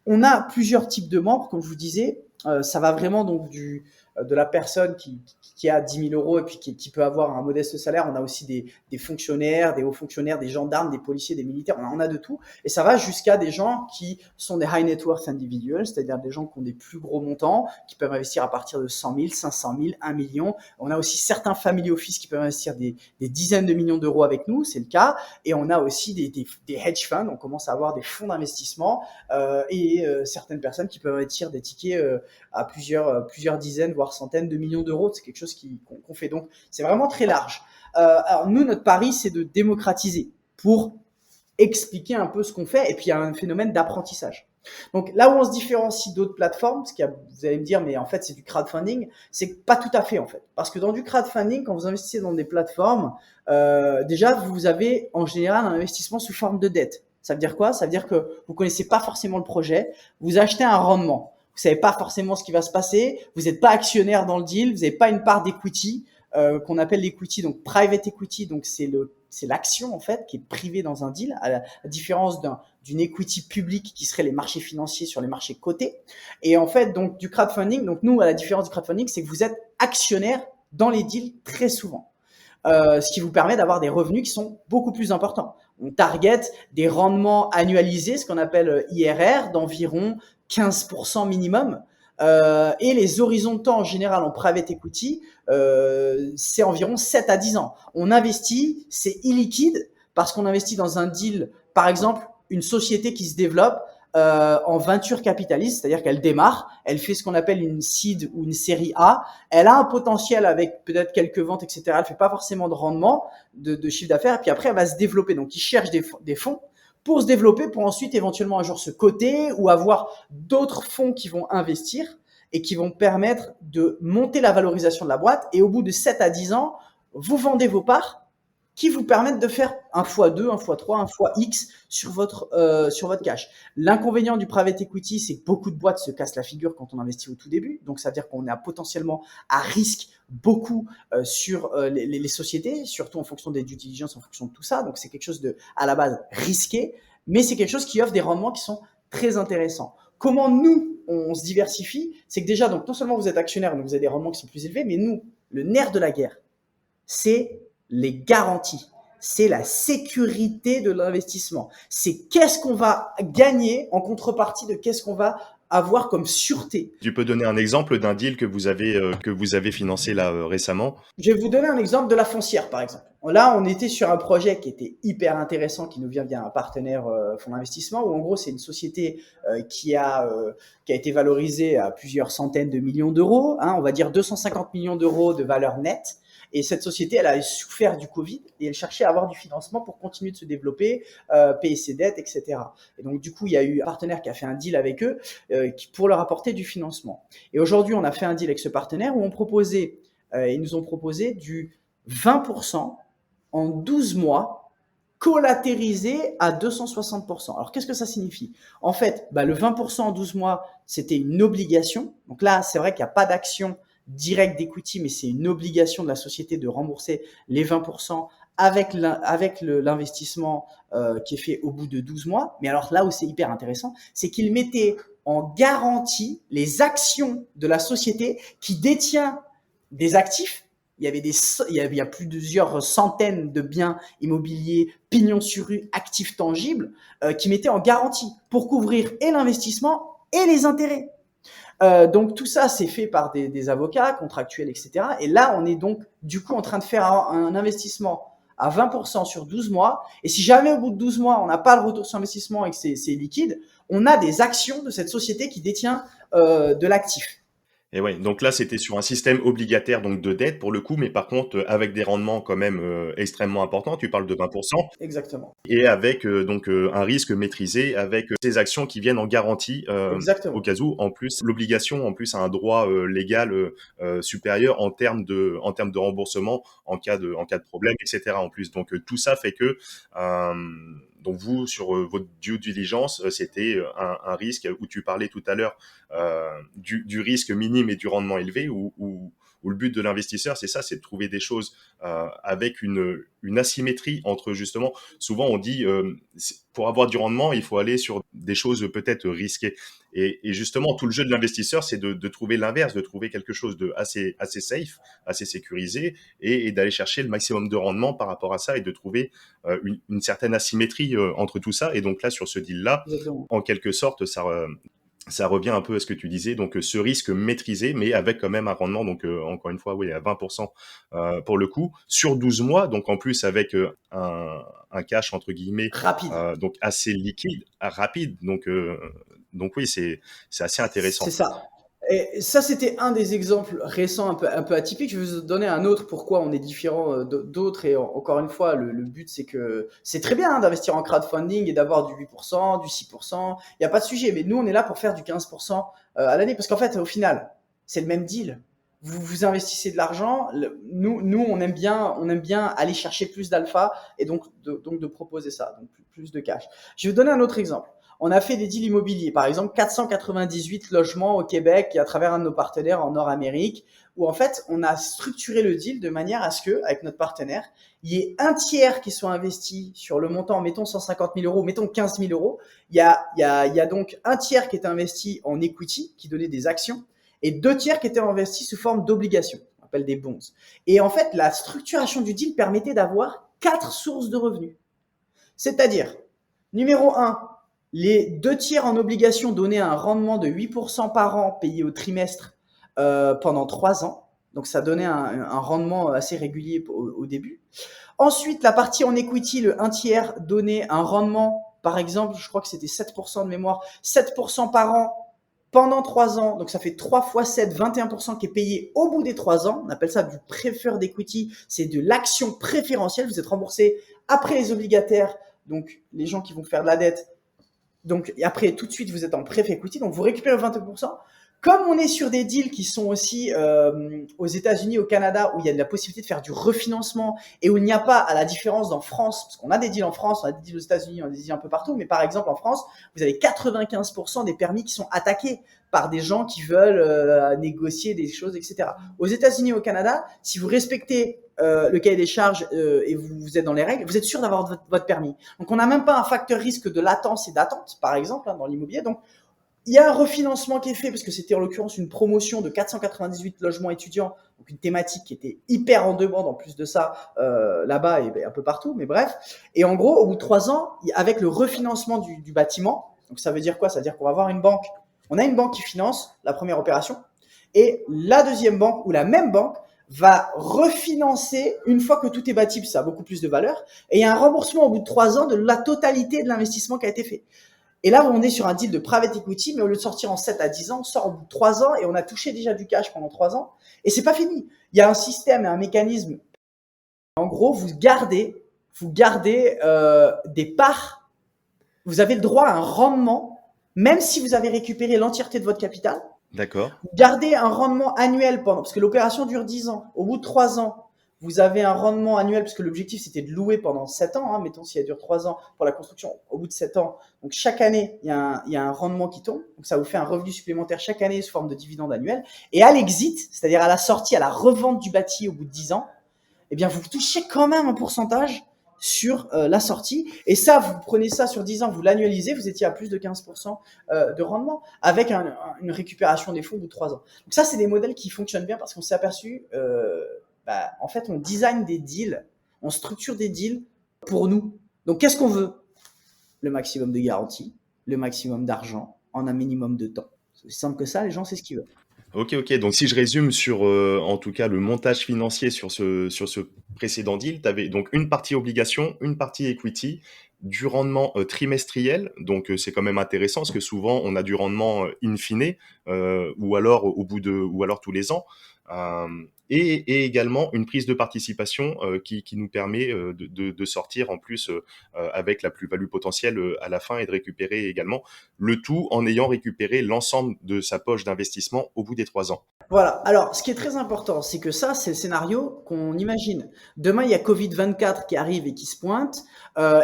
Speaker 1: on a plusieurs types de membres, comme je vous disais. Ça va vraiment donc de la personne qui a 10 000 euros et puis qui peut avoir un modeste salaire. On a aussi des fonctionnaires, des hauts fonctionnaires, des gendarmes, des policiers, des militaires. On a de tout. Et ça va jusqu'à des gens qui sont des high net worth individuals, c'est-à-dire des gens qui ont des plus gros montants, qui peuvent investir à partir de 100 000, 500 000, 1 million. On a aussi certains family office qui peuvent investir des dizaines de millions d'euros avec nous, c'est le cas. Et on a aussi des hedge funds. On commence à avoir des fonds d'investissement et certaines personnes qui peuvent investir des tickets à plusieurs dizaines, voire centaines de millions d'euros. C'est quelque chose qu'on fait. Donc, c'est vraiment très large. Alors, nous, notre pari, c'est de démocratiser pour expliquer un peu ce qu'on fait. Et puis, il y a un phénomène d'apprentissage. Donc, là où on se différencie d'autres plateformes, parce qu'il y a, vous allez me dire, mais en fait, c'est du crowdfunding, c'est pas tout à fait, en fait. Parce que dans du crowdfunding, quand vous investissez dans des plateformes, déjà, vous avez en général un investissement sous forme de dette. Ça veut dire quoi? Ça veut dire que vous connaissez pas forcément le projet, vous achetez un rendement. Vous savez pas forcément ce qui va se passer, vous n'êtes pas actionnaire dans le deal, vous n'avez pas une part d'equity qu'on appelle l'equity, donc private equity, donc c'est l'action en fait qui est privée dans un deal, à la différence d'une equity publique qui serait les marchés financiers sur les marchés cotés. Et en fait, donc du crowdfunding, donc nous à la différence du crowdfunding, c'est que vous êtes actionnaire dans les deals très souvent. Ce qui vous permet d'avoir des revenus qui sont beaucoup plus importants. On target des rendements annualisés, ce qu'on appelle IRR, d'environ 15% minimum. Et les horizons de temps en général en private equity, c'est environ 7 à 10 ans. On investit, c'est illiquide parce qu'on investit dans un deal, par exemple, une société qui se développe en venture capitaliste, c'est-à-dire qu'elle démarre, elle fait ce qu'on appelle une seed ou une série A, elle a un potentiel avec peut-être quelques ventes, etc. Elle fait pas forcément de rendement, de chiffre d'affaires, et puis après elle va se développer. Donc ils cherchent des fonds pour se développer, pour ensuite éventuellement un jour se coter ou avoir d'autres fonds qui vont investir et qui vont permettre de monter la valorisation de la boîte. Et au bout de 7 à 10 ans, vous vendez vos parts qui vous permettent de faire 1 fois 2, 1 fois 3, 1 fois X sur votre cash. L'inconvénient du private equity, c'est que beaucoup de boîtes se cassent la figure quand on investit au tout début. Donc, ça veut dire qu'on est potentiellement à risque beaucoup sur les sociétés, surtout en fonction des due diligence, en fonction de tout ça. Donc, c'est quelque chose à la base risqué, mais c'est quelque chose qui offre des rendements qui sont très intéressants. Comment nous, on se diversifie, c'est que déjà, donc non seulement vous êtes actionnaire, donc vous avez des rendements qui sont plus élevés, mais nous, le nerf de la guerre, c'est les garanties. C'est la sécurité de l'investissement. C'est qu'est-ce qu'on va gagner en contrepartie de qu'est-ce qu'on va avoir comme sûreté.
Speaker 2: Tu peux donner un exemple d'un deal que vous avez financé là récemment?
Speaker 1: Je vais vous donner un exemple de la foncière, par exemple. Là, on était sur un projet qui était hyper intéressant, qui nous vient via un partenaire fonds d'investissement, où en gros, c'est une société qui a été valorisée à plusieurs centaines de millions d'euros, on va dire 250 millions d'euros de valeur nette. Et cette société, elle a souffert du Covid et elle cherchait à avoir du financement pour continuer de se développer, payer ses dettes, etc. Et donc, du coup, il y a eu un partenaire qui a fait un deal avec eux pour leur apporter du financement. Et aujourd'hui, on a fait un deal avec ce partenaire où ils nous ont proposé du 20% en 12 mois collatérisé à 260%. Alors, qu'est-ce que ça signifie? En fait, le 20% en 12 mois, c'était une obligation. Donc là, c'est vrai qu'il n'y a pas d'action direct d'equity, mais c'est une obligation de la société de rembourser les 20% avec l'investissement qui est fait au bout de 12 mois. Mais alors là où c'est hyper intéressant, c'est qu'ils mettaient en garantie les actions de la société qui détient des actifs. Il y a plusieurs centaines de biens immobiliers, pignons sur rue, actifs tangibles, qui mettaient en garantie pour couvrir et l'investissement et les intérêts. Donc tout ça, c'est fait par des avocats contractuels, etc. Et là, on est donc du coup en train de faire un investissement à 20% sur 12 mois. Et si jamais au bout de 12 mois, on n'a pas le retour sur investissement et que c'est liquide, on a des actions de cette société qui détient de l'actif.
Speaker 2: Et ouais, donc là, c'était sur un système obligataire donc de dette pour le coup, mais par contre avec des rendements quand même extrêmement importants. Tu parles de 20%.
Speaker 1: Exactement.
Speaker 2: Et avec un risque maîtrisé, avec ces actions qui viennent en garantie au cas où. En plus, l'obligation en plus a un droit légal supérieur en termes de remboursement en cas de problème, etc. En plus, donc tout ça fait que donc vous, sur votre due diligence, c'était un risque où tu parlais tout à l'heure du risque minime et du rendement élevé, où le but de l'investisseur, c'est ça, c'est de trouver des choses avec une asymétrie entre justement, souvent on dit, pour avoir du rendement, il faut aller sur des choses peut-être risquées. Et justement, tout le jeu de l'investisseur, c'est de trouver l'inverse, de trouver quelque chose de assez safe, assez sécurisé, et d'aller chercher le maximum de rendement par rapport à ça, et de trouver une certaine asymétrie entre tout ça. Et donc là, sur ce deal-là,
Speaker 1: Exactement.
Speaker 2: en quelque sorte, ça revient un peu à ce que tu disais, donc ce risque maîtrisé, mais avec quand même un rendement, donc encore une fois, oui, à 20% pour le coup, sur 12 mois, donc en plus avec un cash, entre guillemets,
Speaker 1: Rapide.
Speaker 2: donc assez liquide, rapide, donc oui, c'est assez intéressant.
Speaker 1: C'est ça. Et ça, c'était un des exemples récents un peu atypiques. Je vais vous donner un autre pourquoi on est différent d'autres. Et encore une fois, le but, c'est que c'est très bien d'investir en crowdfunding et d'avoir du 8%, du 6%. Il n'y a pas de sujet. Mais nous, on est là pour faire du 15% à l'année. Parce qu'en fait, au final, c'est le même deal. Vous investissez de l'argent. Nous, on aime bien aller chercher plus d'alpha et donc de proposer ça, donc plus de cash. Je vais vous donner un autre exemple. On a fait des deals immobiliers, par exemple 498 logements au Québec et à travers un de nos partenaires en Nord-Amérique, où en fait on a structuré le deal de manière à ce que, avec notre partenaire, il y ait un tiers qui soit investi sur le montant, mettons 150 000 euros, mettons 15 000 euros. Il y a donc un tiers qui est investi en equity, qui donnait des actions, et 2 tiers qui étaient investis sous forme d'obligations, on appelle des bonds. Et en fait, la structuration du deal permettait d'avoir 4 sources de revenus. C'est-à-dire, numéro 1, les 2 tiers en obligation donnaient un rendement de 8% par an payé au trimestre pendant 3 ans. Donc, ça donnait un rendement assez régulier au début. Ensuite, la partie en equity, le 1 tiers donnait un rendement, par exemple, je crois que c'était 7% de mémoire, 7% par an pendant 3 ans. Donc, ça fait 3 fois 7, 21% qui est payé au bout des 3 ans. On appelle ça du preferred equity. C'est de l'action préférentielle. Vous êtes remboursé après les obligataires, donc les gens qui vont faire de la dette. Donc, après, tout de suite, vous êtes en pref equity. Donc, vous récupérez 20%. Comme on est sur des deals qui sont aussi aux États-Unis, au Canada, où il y a de la possibilité de faire du refinancement et où il n'y a pas, à la différence d'en France, parce qu'on a des deals en France, on a des deals aux États-Unis, on a des deals un peu partout, mais par exemple en France, vous avez 95% des permis qui sont attaqués par des gens qui veulent négocier des choses, etc. Aux États-Unis et au Canada, si vous respectez le cahier des charges et vous êtes dans les règles, vous êtes sûr d'avoir votre permis. Donc, on n'a même pas un facteur risque de latence et d'attente, par exemple, dans l'immobilier. Donc, il y a un refinancement qui est fait parce que c'était en l'occurrence une promotion de 498 logements étudiants, donc une thématique qui était hyper en demande en plus de ça là-bas et un peu partout, mais bref. Et en gros, au bout de 3 ans, avec le refinancement du bâtiment, donc ça veut dire quoi? Ça veut dire qu'on va avoir une banque. On a une banque qui finance la première opération et la deuxième banque ou la même banque va refinancer une fois que tout est bâti, ça a beaucoup plus de valeur. Et il y a un remboursement au bout de 3 ans de la totalité de l'investissement qui a été fait. Et là, on est sur un deal de private equity, mais au lieu de sortir en 7 à 10 ans, on sort au bout de 3 ans et on a touché déjà du cash pendant 3 ans. Et c'est pas fini. Il y a un système et un mécanisme. En gros, vous gardez des parts. Vous avez le droit à un rendement, même si vous avez récupéré l'entièreté de votre capital.
Speaker 2: D'accord.
Speaker 1: Vous gardez un rendement annuel parce que l'opération dure 10 ans. Au bout de 3 ans, vous avez un rendement annuel, puisque l'objectif c'était de louer pendant 7 ans, mettons si elle dure 3 ans pour la construction, au bout de 7 ans. Donc chaque année, il y a un rendement qui tombe, donc ça vous fait un revenu supplémentaire chaque année sous forme de dividende annuel. Et à l'exit, c'est-à-dire à la sortie, à la revente du bâti au bout de 10 ans, eh bien vous touchez quand même un pourcentage sur la sortie. Et ça, vous prenez ça sur 10 ans, vous l'annualisez, vous étiez à plus de 15% de rendement avec une récupération des fonds au bout de 3 ans. Donc ça, c'est des modèles qui fonctionnent bien parce qu'on s'est aperçu, en fait, on design des deals, on structure des deals pour nous. Donc, qu'est-ce qu'on veut? Le maximum de garantie, le maximum d'argent en un minimum de temps. C'est aussi simple que ça, les gens, c'est ce qu'ils veulent.
Speaker 2: Ok. Donc, si je résume sur, en tout cas, le montage financier sur ce précédent deal, tu avais donc une partie obligation, une partie equity, du rendement trimestriel. Donc, c'est quand même intéressant parce que souvent, on a du rendement in fine ou alors ou alors tous les ans. Et également une prise de participation qui nous permet de sortir en plus avec la plus-value potentielle à la fin et de récupérer également le tout en ayant récupéré l'ensemble de sa poche d'investissement au bout des 3 ans.
Speaker 1: Voilà. Alors, ce qui est très important, c'est que ça, c'est le scénario qu'on imagine. Demain, il y a Covid-24 qui arrive et qui se pointe,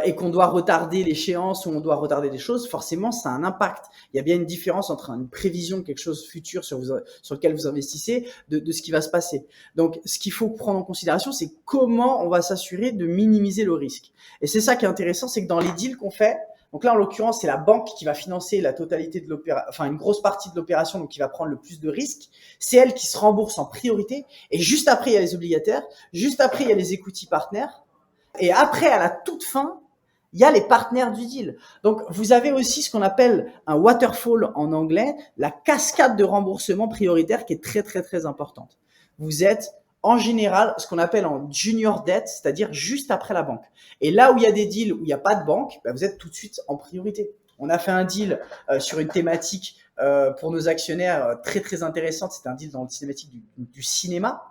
Speaker 1: et qu'on doit retarder l'échéance ou on doit retarder des choses. Forcément, ça a un impact. Il y a bien une différence entre une prévision de quelque chose futur sur lequel vous investissez, de ce qui va se passer. Donc, ce qu'il faut prendre en considération, c'est comment on va s'assurer de minimiser le risque. Et c'est ça qui est intéressant, c'est que dans les deals qu'on fait, donc là, en l'occurrence, c'est la banque qui va financer la totalité de l'opération, enfin une grosse partie de l'opération, donc qui va prendre le plus de risques. C'est elle qui se rembourse en priorité. Et juste après, il y a les obligataires. Juste après, il y a les equity partners. Et après, à la toute fin, il y a les partenaires du deal. Donc, vous avez aussi ce qu'on appelle un waterfall en anglais, la cascade de remboursement prioritaire qui est très, très, très importante. Vous êtes en général ce qu'on appelle en junior debt, c'est-à-dire juste après la banque. Et là où il y a des deals où il n'y a pas de banque, vous êtes tout de suite en priorité. On a fait un deal sur une thématique pour nos actionnaires très très intéressante. C'était un deal dans le thématique du cinéma,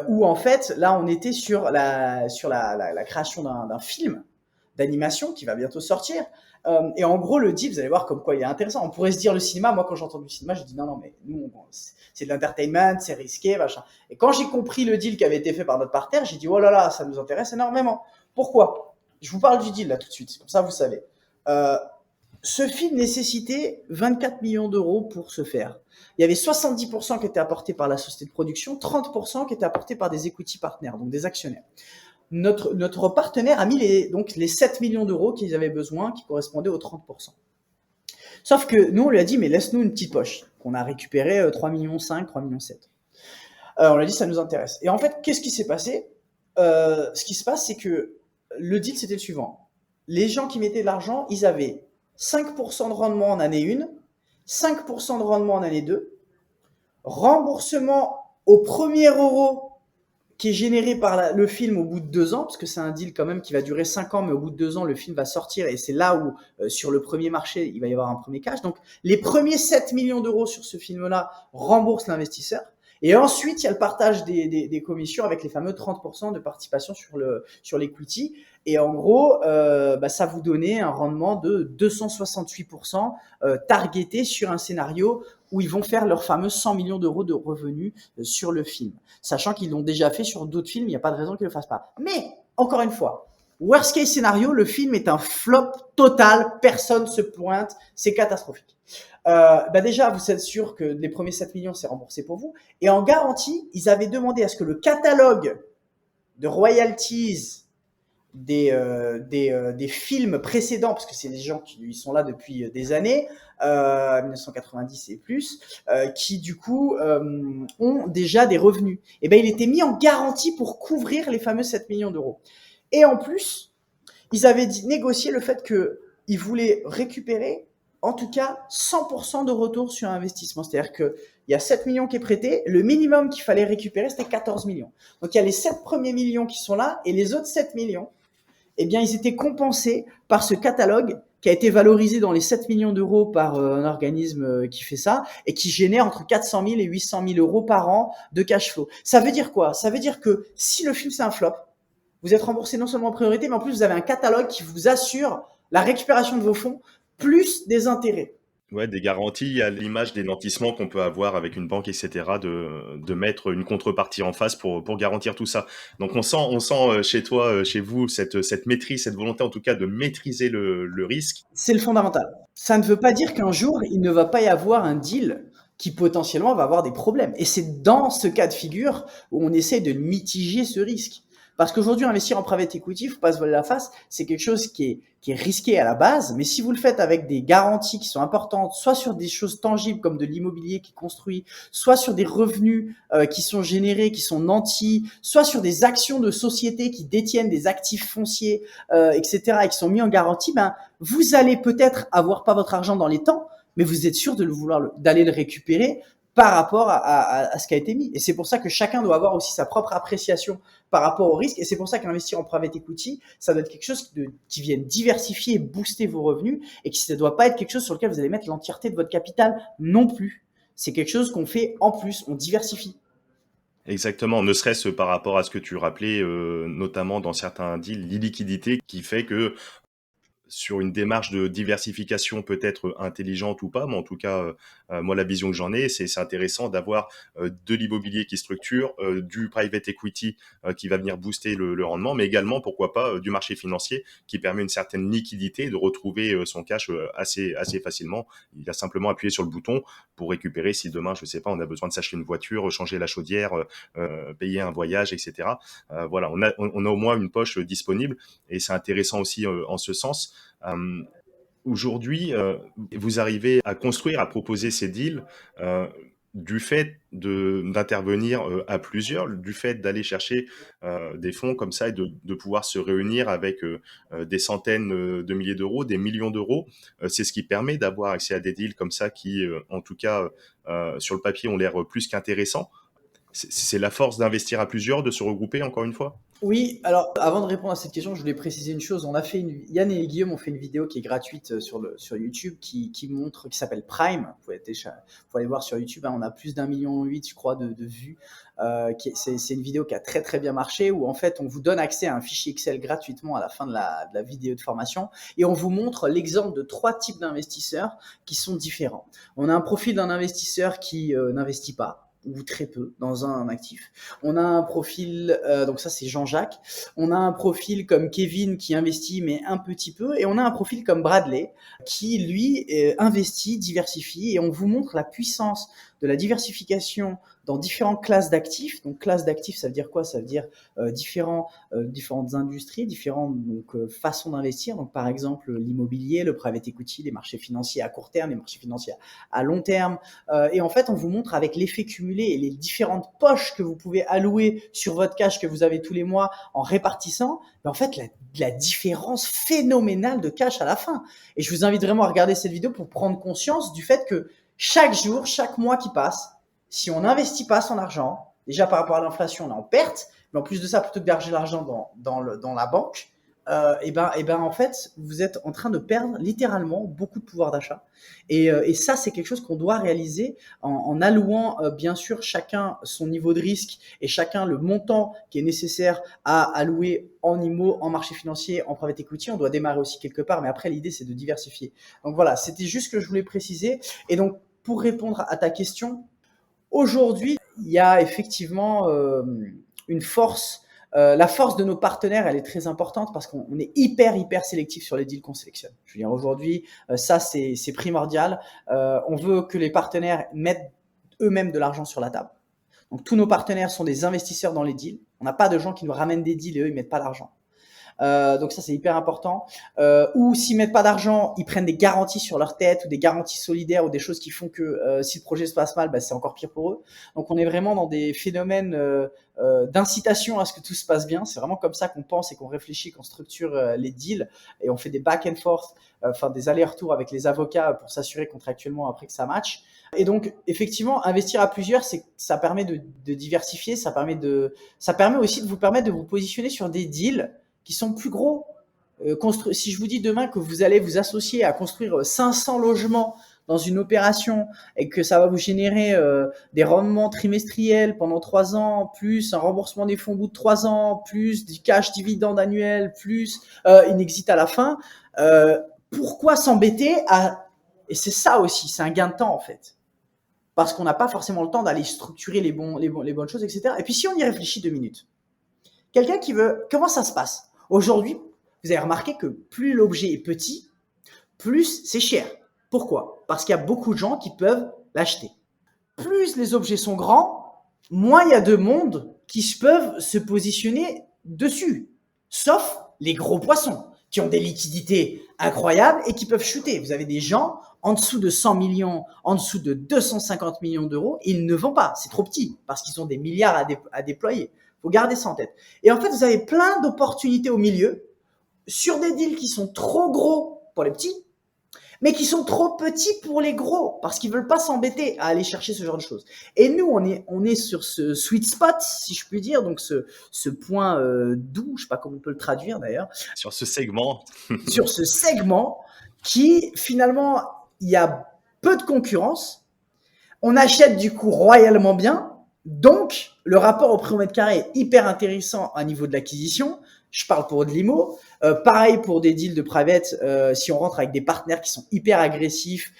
Speaker 1: où en fait là on était sur la création d'un film d'animation qui va bientôt sortir. Et en gros, le deal, vous allez voir comme quoi il est intéressant. On pourrait se dire le cinéma, moi quand j'entends du cinéma, je dis non, mais nous, c'est de l'entertainment, c'est risqué, machin. Et quand j'ai compris le deal qui avait été fait par notre partenaire, j'ai dit oh là là, ça nous intéresse énormément. Pourquoi? Je vous parle du deal là tout de suite, comme ça vous savez. Ce film nécessitait 24 millions d'euros pour se faire. Il y avait 70% qui étaient apportés par la société de production, 30% qui étaient apportés par des equity partners, donc des actionnaires. Notre partenaire a mis les 7 millions d'euros qu'ils avaient besoin, qui correspondaient aux 30%. Sauf que nous, on lui a dit, mais laisse-nous une petite poche. On a récupéré 3,5 millions, 3,7 millions. On lui a dit, ça nous intéresse. Et en fait, qu'est-ce qui s'est passé? Ce qui se passe, c'est que le deal, c'était le suivant. Les gens qui mettaient de l'argent, ils avaient 5% de rendement en année 1, 5% de rendement en année 2, remboursement au premier euro qui est généré par le film au bout de 2 ans, parce que c'est un deal quand même qui va durer 5 ans, mais au bout de 2 ans, le film va sortir et c'est là où, sur le premier marché, il va y avoir un premier cash. Donc, les premiers 7 millions d'euros sur ce film-là remboursent l'investisseur. Et ensuite, il y a le partage des commissions avec les fameux 30% de participation sur l'equity. Et en gros, ça vous donnait un rendement de 268% targeté sur un scénario où ils vont faire leurs fameux 100 millions d'euros de revenus sur le film. Sachant qu'ils l'ont déjà fait sur d'autres films, il n'y a pas de raison qu'ils ne le fassent pas. Mais, encore une fois, worst case scénario, le film est un flop total, personne se pointe, c'est catastrophique. Déjà, vous êtes sûr que les premiers 7 millions, c'est remboursé pour vous. Et en garantie, ils avaient demandé à ce que le catalogue de royalties, des films précédents, parce que c'est des gens qui ils sont là depuis des années, 1990 et plus, qui du coup ont déjà des revenus. Et ben il était mis en garantie pour couvrir les fameux 7 millions d'euros. Et en plus, ils avaient négocié le fait qu'ils voulaient récupérer en tout cas 100% de retour sur investissement. C'est-à-dire qu'il y a 7 millions qui est prêté, le minimum qu'il fallait récupérer, c'était 14 millions. Donc il y a les 7 premiers millions qui sont là, et les autres 7 millions, eh bien, ils étaient compensés par ce catalogue qui a été valorisé dans les 7 millions d'euros par un organisme qui fait ça et qui génère entre 400 000 et 800 000 euros par an de cash flow. Ça veut dire quoi? Ça veut dire que si le film c'est un flop, vous êtes remboursé non seulement en priorité, mais en plus vous avez un catalogue qui vous assure la récupération de vos fonds plus des intérêts.
Speaker 2: Ouais, des garanties à l'image des nantissements qu'on peut avoir avec une banque, etc., de mettre une contrepartie en face pour garantir tout ça. Donc on sent chez toi, chez vous, cette maîtrise, cette volonté en tout cas de maîtriser le risque.
Speaker 1: C'est le fondamental. Ça ne veut pas dire qu'un jour, il ne va pas y avoir un deal qui potentiellement va avoir des problèmes. Et c'est dans ce cas de figure où on essaie de mitiger ce risque. Parce qu'aujourd'hui, investir en private equity, il ne faut pas se voiler la face, c'est quelque chose qui est risqué à la base, mais si vous le faites avec des garanties qui sont importantes, soit sur des choses tangibles comme de l'immobilier qui est construit, soit sur des revenus qui sont générés, qui sont nantis, soit sur des actions de sociétés qui détiennent des actifs fonciers, etc., et qui sont mis en garantie, ben, vous allez peut-être avoir pas votre argent dans les temps, mais vous êtes sûr de d'aller le récupérer par rapport à ce qui a été mis. Et c'est pour ça que chacun doit avoir aussi sa propre appréciation par rapport au risque. Et c'est pour ça qu'investir en private equity, ça doit être quelque chose qui vienne diversifier et booster vos revenus et qui ne doit pas être quelque chose sur lequel vous allez mettre l'entièreté de votre capital non plus. C'est quelque chose qu'on fait en plus, on diversifie.
Speaker 2: Exactement, ne serait-ce par rapport à ce que tu rappelais, notamment dans certains deals, l'illiquidité qui fait que sur une démarche de diversification peut-être intelligente ou pas, mais en tout cas, moi, la vision que j'en ai, c'est intéressant d'avoir de l'immobilier qui structure, du private equity qui va venir booster le rendement, mais également, pourquoi pas, du marché financier qui permet une certaine liquidité et de retrouver son cash assez facilement. Il a simplement appuyé sur le bouton pour récupérer si demain, je sais pas, on a besoin de s'acheter une voiture, changer la chaudière, payer un voyage, etc. Voilà, on a au moins une poche disponible et c'est intéressant aussi en ce sens. Aujourd'hui, vous arrivez à construire, à proposer ces deals du fait d'intervenir à plusieurs, du fait d'aller chercher des fonds comme ça et de pouvoir se réunir avec des centaines de milliers d'euros, des millions d'euros. C'est ce qui permet d'avoir accès à des deals comme ça qui, en tout cas, sur le papier, ont l'air plus qu'intéressants. C'est la force d'investir à plusieurs, de se regrouper, encore une fois?
Speaker 1: Oui, alors avant de répondre à cette question, je voulais préciser une chose. Yann et Guillaume ont fait une vidéo qui est gratuite sur YouTube qui montre, qui s'appelle Prime. Vous pouvez aller voir sur YouTube, hein, on a plus d'1,8 million, je crois, de vues. C'est une vidéo qui a très très bien marché où en fait on vous donne accès à un fichier Excel gratuitement à la fin de la vidéo de formation et on vous montre l'exemple de 3 types d'investisseurs qui sont différents. On a un profil d'un investisseur qui n'investit pas ou très peu dans un actif. On a un profil, donc ça c'est Jean-Jacques. On a un profil comme Kevin qui investit mais un petit peu, et on a un profil comme Bradley qui lui investit, diversifie, et on vous montre la puissance de la diversification dans différentes classes d'actifs. Donc classe d'actifs, ça veut dire quoi? Ça veut dire différentes industries, différentes façons d'investir. Donc par exemple l'immobilier, le private equity, les marchés financiers à court terme, les marchés financiers à long terme. Et en fait, on vous montre avec l'effet cumulé et les différentes poches que vous pouvez allouer sur votre cash que vous avez tous les mois en répartissant, mais en fait la différence phénoménale de cash à la fin. Et je vous invite vraiment à regarder cette vidéo pour prendre conscience du fait que chaque jour, chaque mois qui passe, si on n'investit pas son argent, déjà par rapport à l'inflation, on est en perte, mais en plus de ça, plutôt que d'argent l'argent dans la banque, et ben en fait, vous êtes en train de perdre littéralement beaucoup de pouvoir d'achat. Et ça, c'est quelque chose qu'on doit réaliser en allouant bien sûr chacun son niveau de risque et chacun le montant qui est nécessaire à allouer en IMO, en marché financier, en private equity. On doit démarrer aussi quelque part, mais après l'idée c'est de diversifier. Donc voilà, c'était juste ce que je voulais préciser. Et donc pour répondre à ta question, aujourd'hui, il y a effectivement une force. La force de nos partenaires, elle est très importante parce qu'on est hyper sélectif sur les deals qu'on sélectionne. Je veux dire, aujourd'hui, ça, c'est primordial. On veut que les partenaires mettent eux-mêmes de l'argent sur la table. Donc, tous nos partenaires sont des investisseurs dans les deals. On n'a pas de gens qui nous ramènent des deals et eux, ils mettent pas d'argent. Donc ça, c'est hyper important. Ou s'ils mettent pas d'argent, ils prennent des garanties sur leur tête ou des garanties solidaires ou des choses qui font que si le projet se passe mal, bah, c'est encore pire pour eux. Donc on est vraiment dans des phénomènes d'incitation à ce que tout se passe bien. C'est vraiment comme ça qu'on pense et qu'on réfléchit, qu'on structure les deals et on fait des back and forth, enfin des allers-retours avec les avocats pour s'assurer contractuellement après que ça matche. Et donc effectivement, investir à plusieurs, ça permet de diversifier, ça permet aussi de vous permettre de vous positionner sur des deals qui sont plus gros. Si je vous dis demain que vous allez vous associer à construire 500 logements dans une opération et que ça va vous générer des rendements trimestriels pendant 3 ans, plus un remboursement des fonds au bout de 3 ans, plus du cash dividende annuel, plus une exit à la fin, pourquoi s'embêter à... Et c'est ça aussi, c'est un gain de temps en fait. Parce qu'on n'a pas forcément le temps d'aller structurer les bonnes choses, etc. Et puis si on y réfléchit 2 minutes, quelqu'un qui veut... Comment ça se passe? Aujourd'hui, vous avez remarqué que plus l'objet est petit, plus c'est cher. Pourquoi? Parce qu'il y a beaucoup de gens qui peuvent l'acheter. Plus les objets sont grands, moins il y a de monde qui peuvent se positionner dessus. Sauf les gros poissons qui ont des liquidités incroyables et qui peuvent chuter. Vous avez des gens en dessous de 100 millions, en dessous de 250 millions d'euros, ils ne vont pas. C'est trop petit parce qu'ils ont des milliards à déployer. Il faut garder ça en tête. Et en fait, vous avez plein d'opportunités au milieu sur des deals qui sont trop gros pour les petits, mais qui sont trop petits pour les gros, parce qu'ils veulent pas s'embêter à aller chercher ce genre de choses. Et nous, on est sur ce sweet spot, si je puis dire, donc ce point doux, je sais pas comment on peut le traduire d'ailleurs.
Speaker 2: Sur ce segment.
Speaker 1: Sur ce segment qui, finalement, il y a peu de concurrence, on achète du coup royalement bien, donc le rapport au prix au mètre carré est hyper intéressant à niveau de l'acquisition. Je parle pour de l'IMO. Pareil pour des deals de private, si on rentre avec des partenaires qui sont hyper agressifs.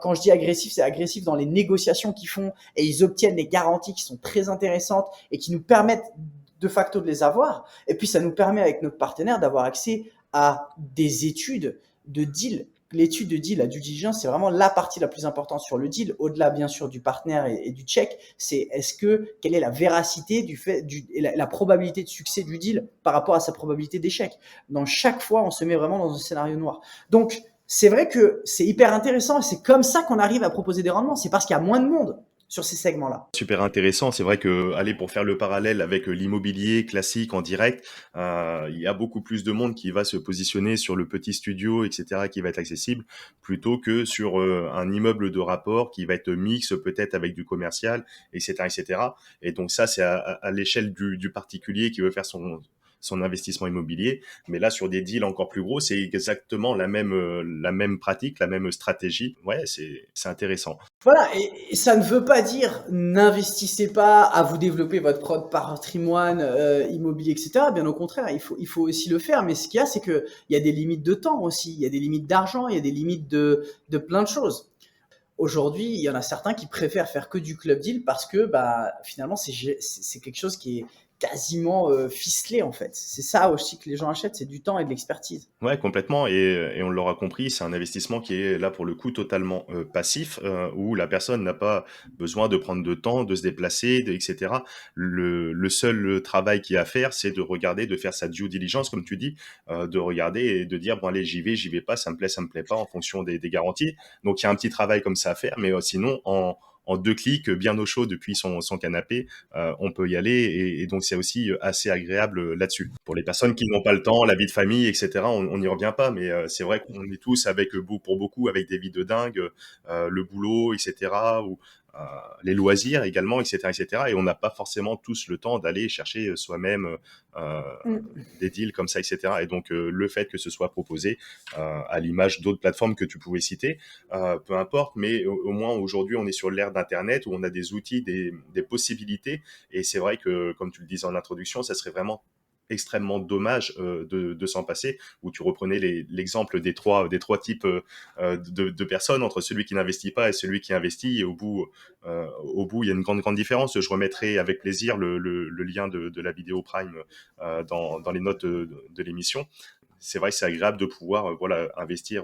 Speaker 1: Quand je dis agressif, c'est agressif dans les négociations qu'ils font et ils obtiennent des garanties qui sont très intéressantes et qui nous permettent de facto de les avoir. Et puis ça nous permet avec notre partenaire d'avoir accès à des études de deal. L'étude de deal, la due diligence, c'est vraiment la partie la plus importante sur le deal, au-delà bien sûr du partenaire et du check. C'est quelle est la véracité et la probabilité de succès du deal par rapport à sa probabilité d'échec. Dans chaque fois, on se met vraiment dans un scénario noir. Donc, c'est vrai que c'est hyper intéressant et c'est comme ça qu'on arrive à proposer des rendements. C'est parce qu'il y a moins de monde sur ces segments-là.
Speaker 2: Super intéressant. C'est vrai que, allez, pour faire le parallèle avec l'immobilier classique en direct, il y a beaucoup plus de monde qui va se positionner sur le petit studio, etc., qui va être accessible, plutôt que sur un immeuble de rapport qui va être mix peut-être avec du commercial, etc., etc. Et donc ça, c'est à l'échelle du particulier qui veut faire son investissement immobilier. Mais là, sur des deals encore plus gros, c'est exactement la même pratique, la même stratégie. Ouais, c'est intéressant.
Speaker 1: Voilà, et ça ne veut pas dire n'investissez pas à vous développer votre propre patrimoine immobilier, etc. Bien au contraire, il faut aussi le faire. Mais ce qu'il y a, c'est que il y a des limites de temps aussi, il y a des limites d'argent, il y a des limites de plein de choses. Aujourd'hui, il y en a certains qui préfèrent faire que du club deal parce que bah finalement c'est quelque chose qui est quasiment ficelé en fait. C'est ça aussi que les gens achètent, c'est du temps et de l'expertise.
Speaker 2: Ouais, complètement. Et on l'aura compris, c'est un investissement qui est là pour le coup totalement passif, où la personne n'a pas besoin de prendre de temps, de se déplacer, etc. Le seul travail qu'il y a à faire, c'est de regarder, de faire sa due diligence, comme tu dis, de regarder et de dire, bon allez, j'y vais pas, ça me plaît pas, en fonction des garanties. Donc il y a un petit travail comme ça à faire, mais sinon, en 2 clics, bien au chaud depuis son canapé, on peut y aller et donc c'est aussi assez agréable là-dessus. Pour les personnes qui n'ont pas le temps, la vie de famille, etc., on n'y revient pas, mais c'est vrai qu'on est tous pour beaucoup avec des vies de dingue, le boulot, etc., ou les loisirs également, etc., etc., et on n'a pas forcément tous le temps d'aller chercher soi-même euh, des deals comme ça, etc. Et donc le fait que ce soit proposé à l'image d'autres plateformes que tu pouvais citer, peu importe, mais au moins aujourd'hui on est sur l'ère d'internet où on a des outils, des possibilités, et c'est vrai que comme tu le disais en introduction, ça serait vraiment extrêmement dommage de s'en passer, où tu reprenais l'exemple des trois types de personnes, entre celui qui n'investit pas et celui qui investit, et au bout il y a une grande différence. Je remettrai avec plaisir le lien de la vidéo Prime dans les notes de l'émission. C'est vrai que c'est agréable de pouvoir voilà investir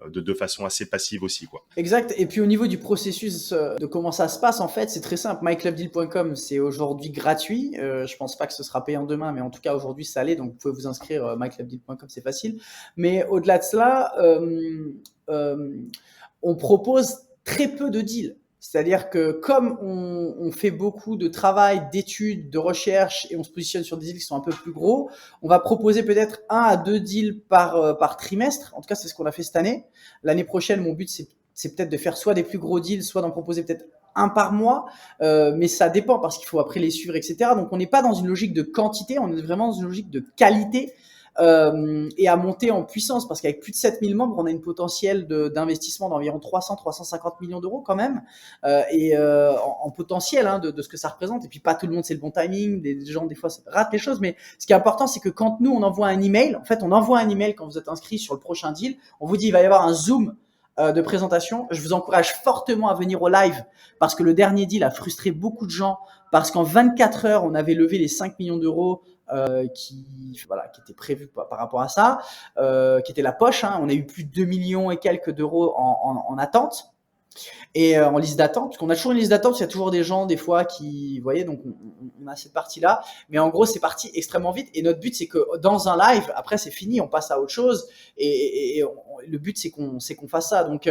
Speaker 2: de façon assez passive aussi, quoi.
Speaker 1: Exact. Et puis au niveau du processus de comment ça se passe, en fait, c'est très simple. myclubdeal.com, c'est aujourd'hui gratuit. Je pense pas que ce sera payant demain, mais en tout cas aujourd'hui ça l'est. Donc vous pouvez vous inscrire myclubdeal.com, c'est facile. Mais au-delà de cela, on propose très peu de deals. C'est-à-dire que comme on fait beaucoup de travail, d'études, de recherche et on se positionne sur des deals qui sont un peu plus gros, on va proposer peut-être 1 à 2 deals par trimestre. En tout cas, c'est ce qu'on a fait cette année. L'année prochaine, mon but, c'est peut-être de faire soit des plus gros deals, soit d'en proposer peut-être un par mois, mais ça dépend parce qu'il faut après les suivre, etc. Donc, on n'est pas dans une logique de quantité, on est vraiment dans une logique de qualité et à monter en puissance parce qu'avec plus de 7000 membres, on a une potentiel d'investissement d'environ 300-350 millions d'euros quand même en potentiel de ce que ça représente. Et puis pas tout le monde c'est le bon timing, des gens des fois ratent les choses, mais ce qui est important c'est que quand nous on envoie un email, en fait on envoie un email quand vous êtes inscrit sur le prochain deal, on vous dit il va y avoir un Zoom de présentation. Je vous encourage fortement à venir au live parce que le dernier deal a frustré beaucoup de gens parce qu'en 24 heures on avait levé les 5 millions d'euros qui était prévu par rapport à ça, qui était la poche. On a eu plus de 2 millions et quelques d'euros en attente et en liste d'attente, parce qu'on a toujours une liste d'attente, il y a toujours des gens des fois qui, vous voyez, donc on a cette partie-là, mais en gros c'est parti extrêmement vite et notre but c'est que dans un live, après c'est fini, on passe à autre chose et le but c'est qu'on fasse ça. Donc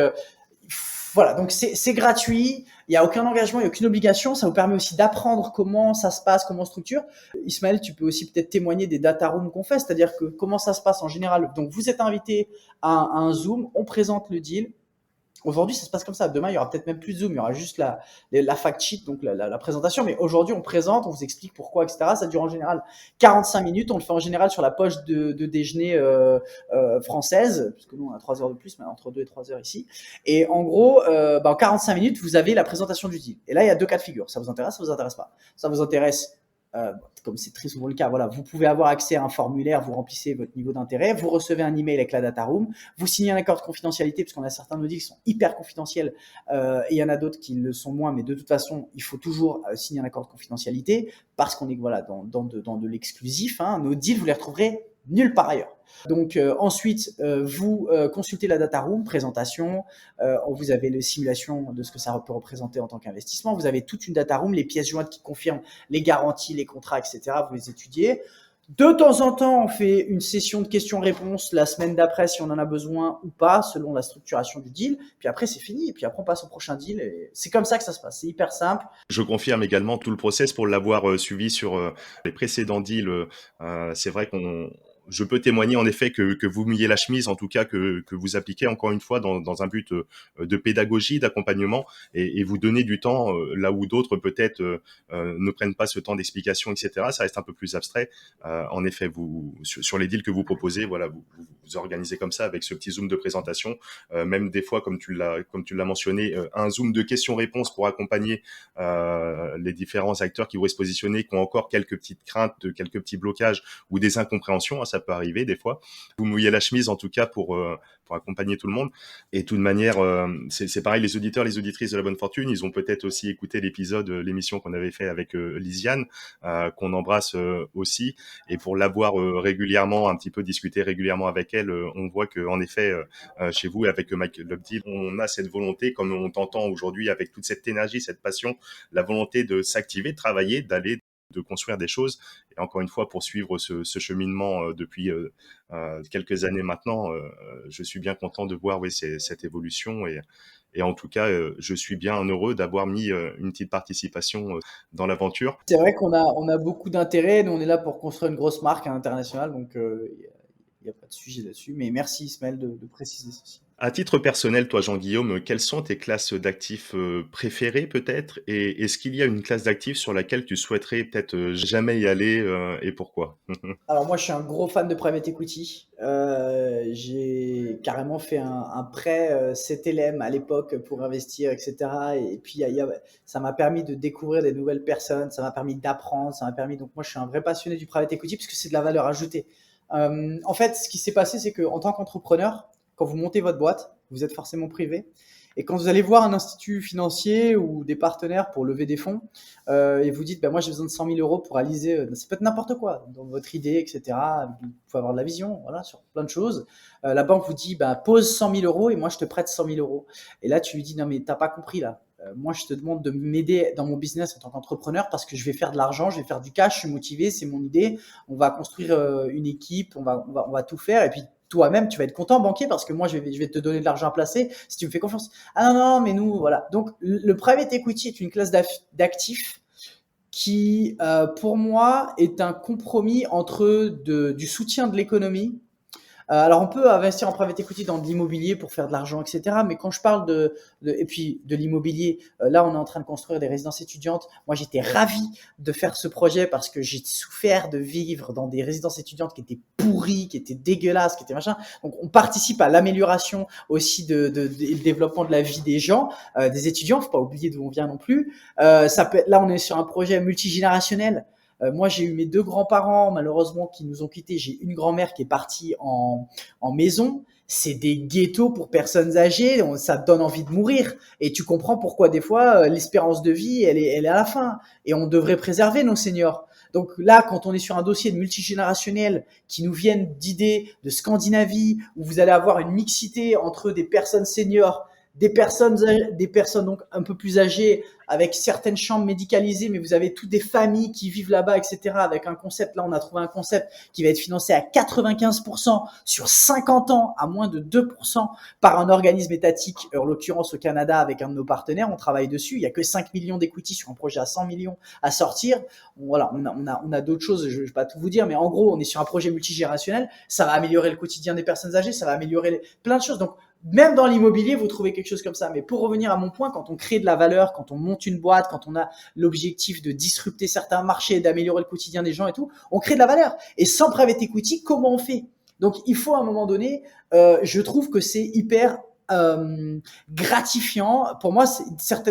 Speaker 1: voilà, donc c'est gratuit, il n'y a aucun engagement, il n'y a aucune obligation, ça vous permet aussi d'apprendre comment ça se passe, comment on structure. Ismaël, tu peux aussi peut-être témoigner des data rooms qu'on fait, c'est-à-dire que comment ça se passe en général. Donc vous êtes invité à un Zoom, on présente le deal. Aujourd'hui, ça se passe comme ça. Demain, il y aura peut-être même plus de Zoom. Il y aura juste la fact sheet, donc la présentation. Mais aujourd'hui, on présente, on vous explique pourquoi, etc. Ça dure en général 45 minutes. On le fait en général sur la poche de déjeuner française, puisque nous, on a 3 heures de plus, mais entre 2 et 3 heures ici. Et en gros, en 45 minutes, vous avez la présentation du deal. Et là, il y a 2 cas de figure. Ça vous intéresse, ça vous intéresse pas. Ça vous intéresse comme c'est très souvent le cas, voilà, vous pouvez avoir accès à un formulaire, vous remplissez votre niveau d'intérêt, vous recevez un email avec la data room, vous signez un accord de confidentialité, parce qu'on a certains de nos deals qui sont hyper confidentiels, et il y en a d'autres qui le sont moins, mais de toute façon, il faut toujours signer un accord de confidentialité, parce qu'on est voilà, dans de l'exclusif. Nos deals, vous les retrouverez nulle part ailleurs. Donc ensuite, vous consultez la data room, présentation, vous avez les simulations de ce que ça peut représenter en tant qu'investissement, vous avez toute une data room, les pièces jointes qui confirment les garanties, les contrats, etc. Vous les étudiez. De temps en temps, on fait une session de questions-réponses la semaine d'après si on en a besoin ou pas, selon la structuration du deal. Puis après, c'est fini. Et puis après, on passe au prochain deal. Et c'est comme ça que ça se passe. C'est hyper simple.
Speaker 2: Je confirme également tout le process pour l'avoir suivi sur les précédents deals. C'est vrai je peux témoigner en effet que vous mouillez la chemise, en tout cas que vous appliquez encore une fois dans un but de pédagogie, d'accompagnement et vous donnez du temps là où d'autres peut-être ne prennent pas ce temps d'explication, etc. Ça reste un peu plus abstrait. En effet, vous sur les deals que vous proposez, voilà, vous organisez comme ça avec ce petit zoom de présentation, même des fois comme tu l'as mentionné, un zoom de questions-réponses pour accompagner les différents acteurs qui vont se positionner, qui ont encore quelques petites craintes, quelques petits blocages ou des incompréhensions. Ça peut arriver des fois. Vous mouillez la chemise en tout cas pour accompagner tout le monde. Et de toute manière, c'est pareil, les auditeurs, les auditrices de la bonne fortune, ils ont peut-être aussi écouté l'émission qu'on avait fait avec Lisiane, qu'on embrasse aussi. Et pour l'avoir régulièrement, un petit peu discuté régulièrement avec elle, on voit que en effet, chez vous, avec myclubdeal, on a cette volonté, comme on t'entend aujourd'hui, avec toute cette énergie, cette passion, la volonté de s'activer, de travailler, de construire des choses et encore une fois poursuivre ce cheminement depuis quelques années maintenant. Je suis bien content de voir cette évolution et en tout cas je suis bien heureux d'avoir mis une petite participation dans l'aventure.
Speaker 1: C'est vrai qu'on a beaucoup d'intérêt. Nous on est là pour construire une grosse marque à l'international, donc il n'y a pas de sujet là-dessus, mais merci Ismaël de préciser ceci.
Speaker 2: À titre personnel, toi Jean-Guillaume, quelles sont tes classes d'actifs préférées peut-être et est-ce qu'il y a une classe d'actifs sur laquelle tu souhaiterais peut-être jamais y aller et pourquoi?
Speaker 1: Alors moi je suis un gros fan de private equity. J'ai carrément fait un prêt CTLM à l'époque pour investir, etc. Et puis ça m'a permis de découvrir des nouvelles personnes, ça m'a permis d'apprendre, donc moi je suis un vrai passionné du private equity parce que c'est de la valeur ajoutée. En fait, ce qui s'est passé, c'est que en tant qu'entrepreneur, quand vous montez votre boîte, vous êtes forcément privé. Et quand vous allez voir un institut financier ou des partenaires pour lever des fonds, et vous dites, moi j'ai besoin de 100 000 euros pour réaliser, ça peut être n'importe quoi, dans votre idée, etc. Vous pouvez avoir de la vision, voilà, sur plein de choses. La banque vous dit, pose 100 000 euros et moi je te prête 100 000 euros. Et là tu lui dis, non mais t'as pas compris là. Moi je te demande de m'aider dans mon business en tant qu'entrepreneur parce que je vais faire de l'argent, je vais faire du cash, je suis motivé, c'est mon idée. On va construire une équipe, on va tout faire et puis toi-même, tu vas être content, banquier, parce que moi, je vais te donner de l'argent à placer si tu me fais confiance. Ah non, non, mais nous, voilà. Donc, le private equity est une classe d'actifs qui, pour moi, est un compromis entre du soutien de l'économie. Alors, on peut investir en private equity dans de l'immobilier pour faire de l'argent, etc. Mais quand je parle et puis de l'immobilier, là, on est en train de construire des résidences étudiantes. Moi, j'étais ravi de faire ce projet parce que j'ai souffert de vivre dans des résidences étudiantes qui étaient pourries, qui étaient dégueulasses, qui étaient machin. Donc, on participe à l'amélioration aussi du développement de la vie des gens, des étudiants. Faut pas oublier d'où on vient non plus. Là, on est sur un projet multigénérationnel. Moi, j'ai eu mes 2 grands-parents, malheureusement, qui nous ont quittés. J'ai une grand-mère qui est partie en maison. C'est des ghettos pour personnes âgées. Ça te donne envie de mourir. Et tu comprends pourquoi, des fois, l'espérance de vie, elle est à la fin. Et on devrait préserver nos seniors. Donc là, quand on est sur un dossier de multigénérationnel qui nous viennent d'idées de Scandinavie, où vous allez avoir une mixité entre des personnes seniors, des personnes donc un peu plus âgées, avec certaines chambres médicalisées, mais vous avez toutes des familles qui vivent là-bas, etc. Avec un concept, là, on a trouvé un concept qui va être financé à 95% sur 50 ans, à moins de 2% par un organisme étatique, en l'occurrence au Canada, avec un de nos partenaires. On travaille dessus. Il y a que 5 millions d'equity sur un projet à 100 millions à sortir. Voilà, on a d'autres choses. Je vais pas tout vous dire, mais en gros, on est sur un projet multigénérationnel. Ça va améliorer le quotidien des personnes âgées. Ça va améliorer plein de choses. Donc, même dans l'immobilier, vous trouvez quelque chose comme ça. Mais pour revenir à mon point, quand on crée de la valeur, quand on monte une boîte, quand on a l'objectif de disrupter certains marchés, d'améliorer le quotidien des gens et tout, on crée de la valeur. Et sans private equity, comment on fait? Donc, il faut à un moment donné, je trouve que c'est hyper gratifiant. Pour moi, ça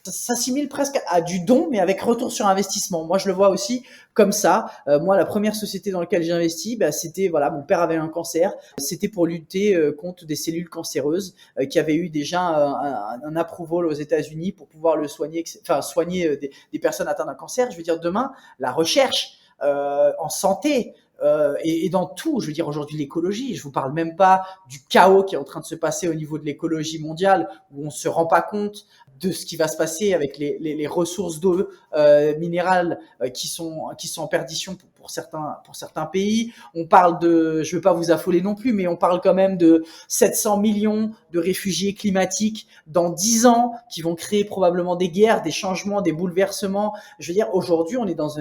Speaker 1: s'assimile presque à du don, mais avec retour sur investissement. Moi, je le vois aussi comme ça. Moi, la première société dans laquelle j'ai investi, c'était voilà, mon père avait un cancer. C'était pour lutter contre des cellules cancéreuses qui avaient eu déjà un approval aux États-Unis pour pouvoir le soigner, enfin soigner des personnes atteintes d'un cancer. Je veux dire, demain, la recherche en santé. Et dans tout, je veux dire aujourd'hui l'écologie, je vous parle même pas du chaos qui est en train de se passer au niveau de l'écologie mondiale où on se rend pas compte de ce qui va se passer avec les ressources d'eau minérales qui sont en perdition pour certains pays. On parle je veux pas vous affoler non plus, mais on parle quand même de 700 millions de réfugiés climatiques dans 10 ans qui vont créer probablement des guerres, des changements, des bouleversements. Je veux dire aujourd'hui, on est dans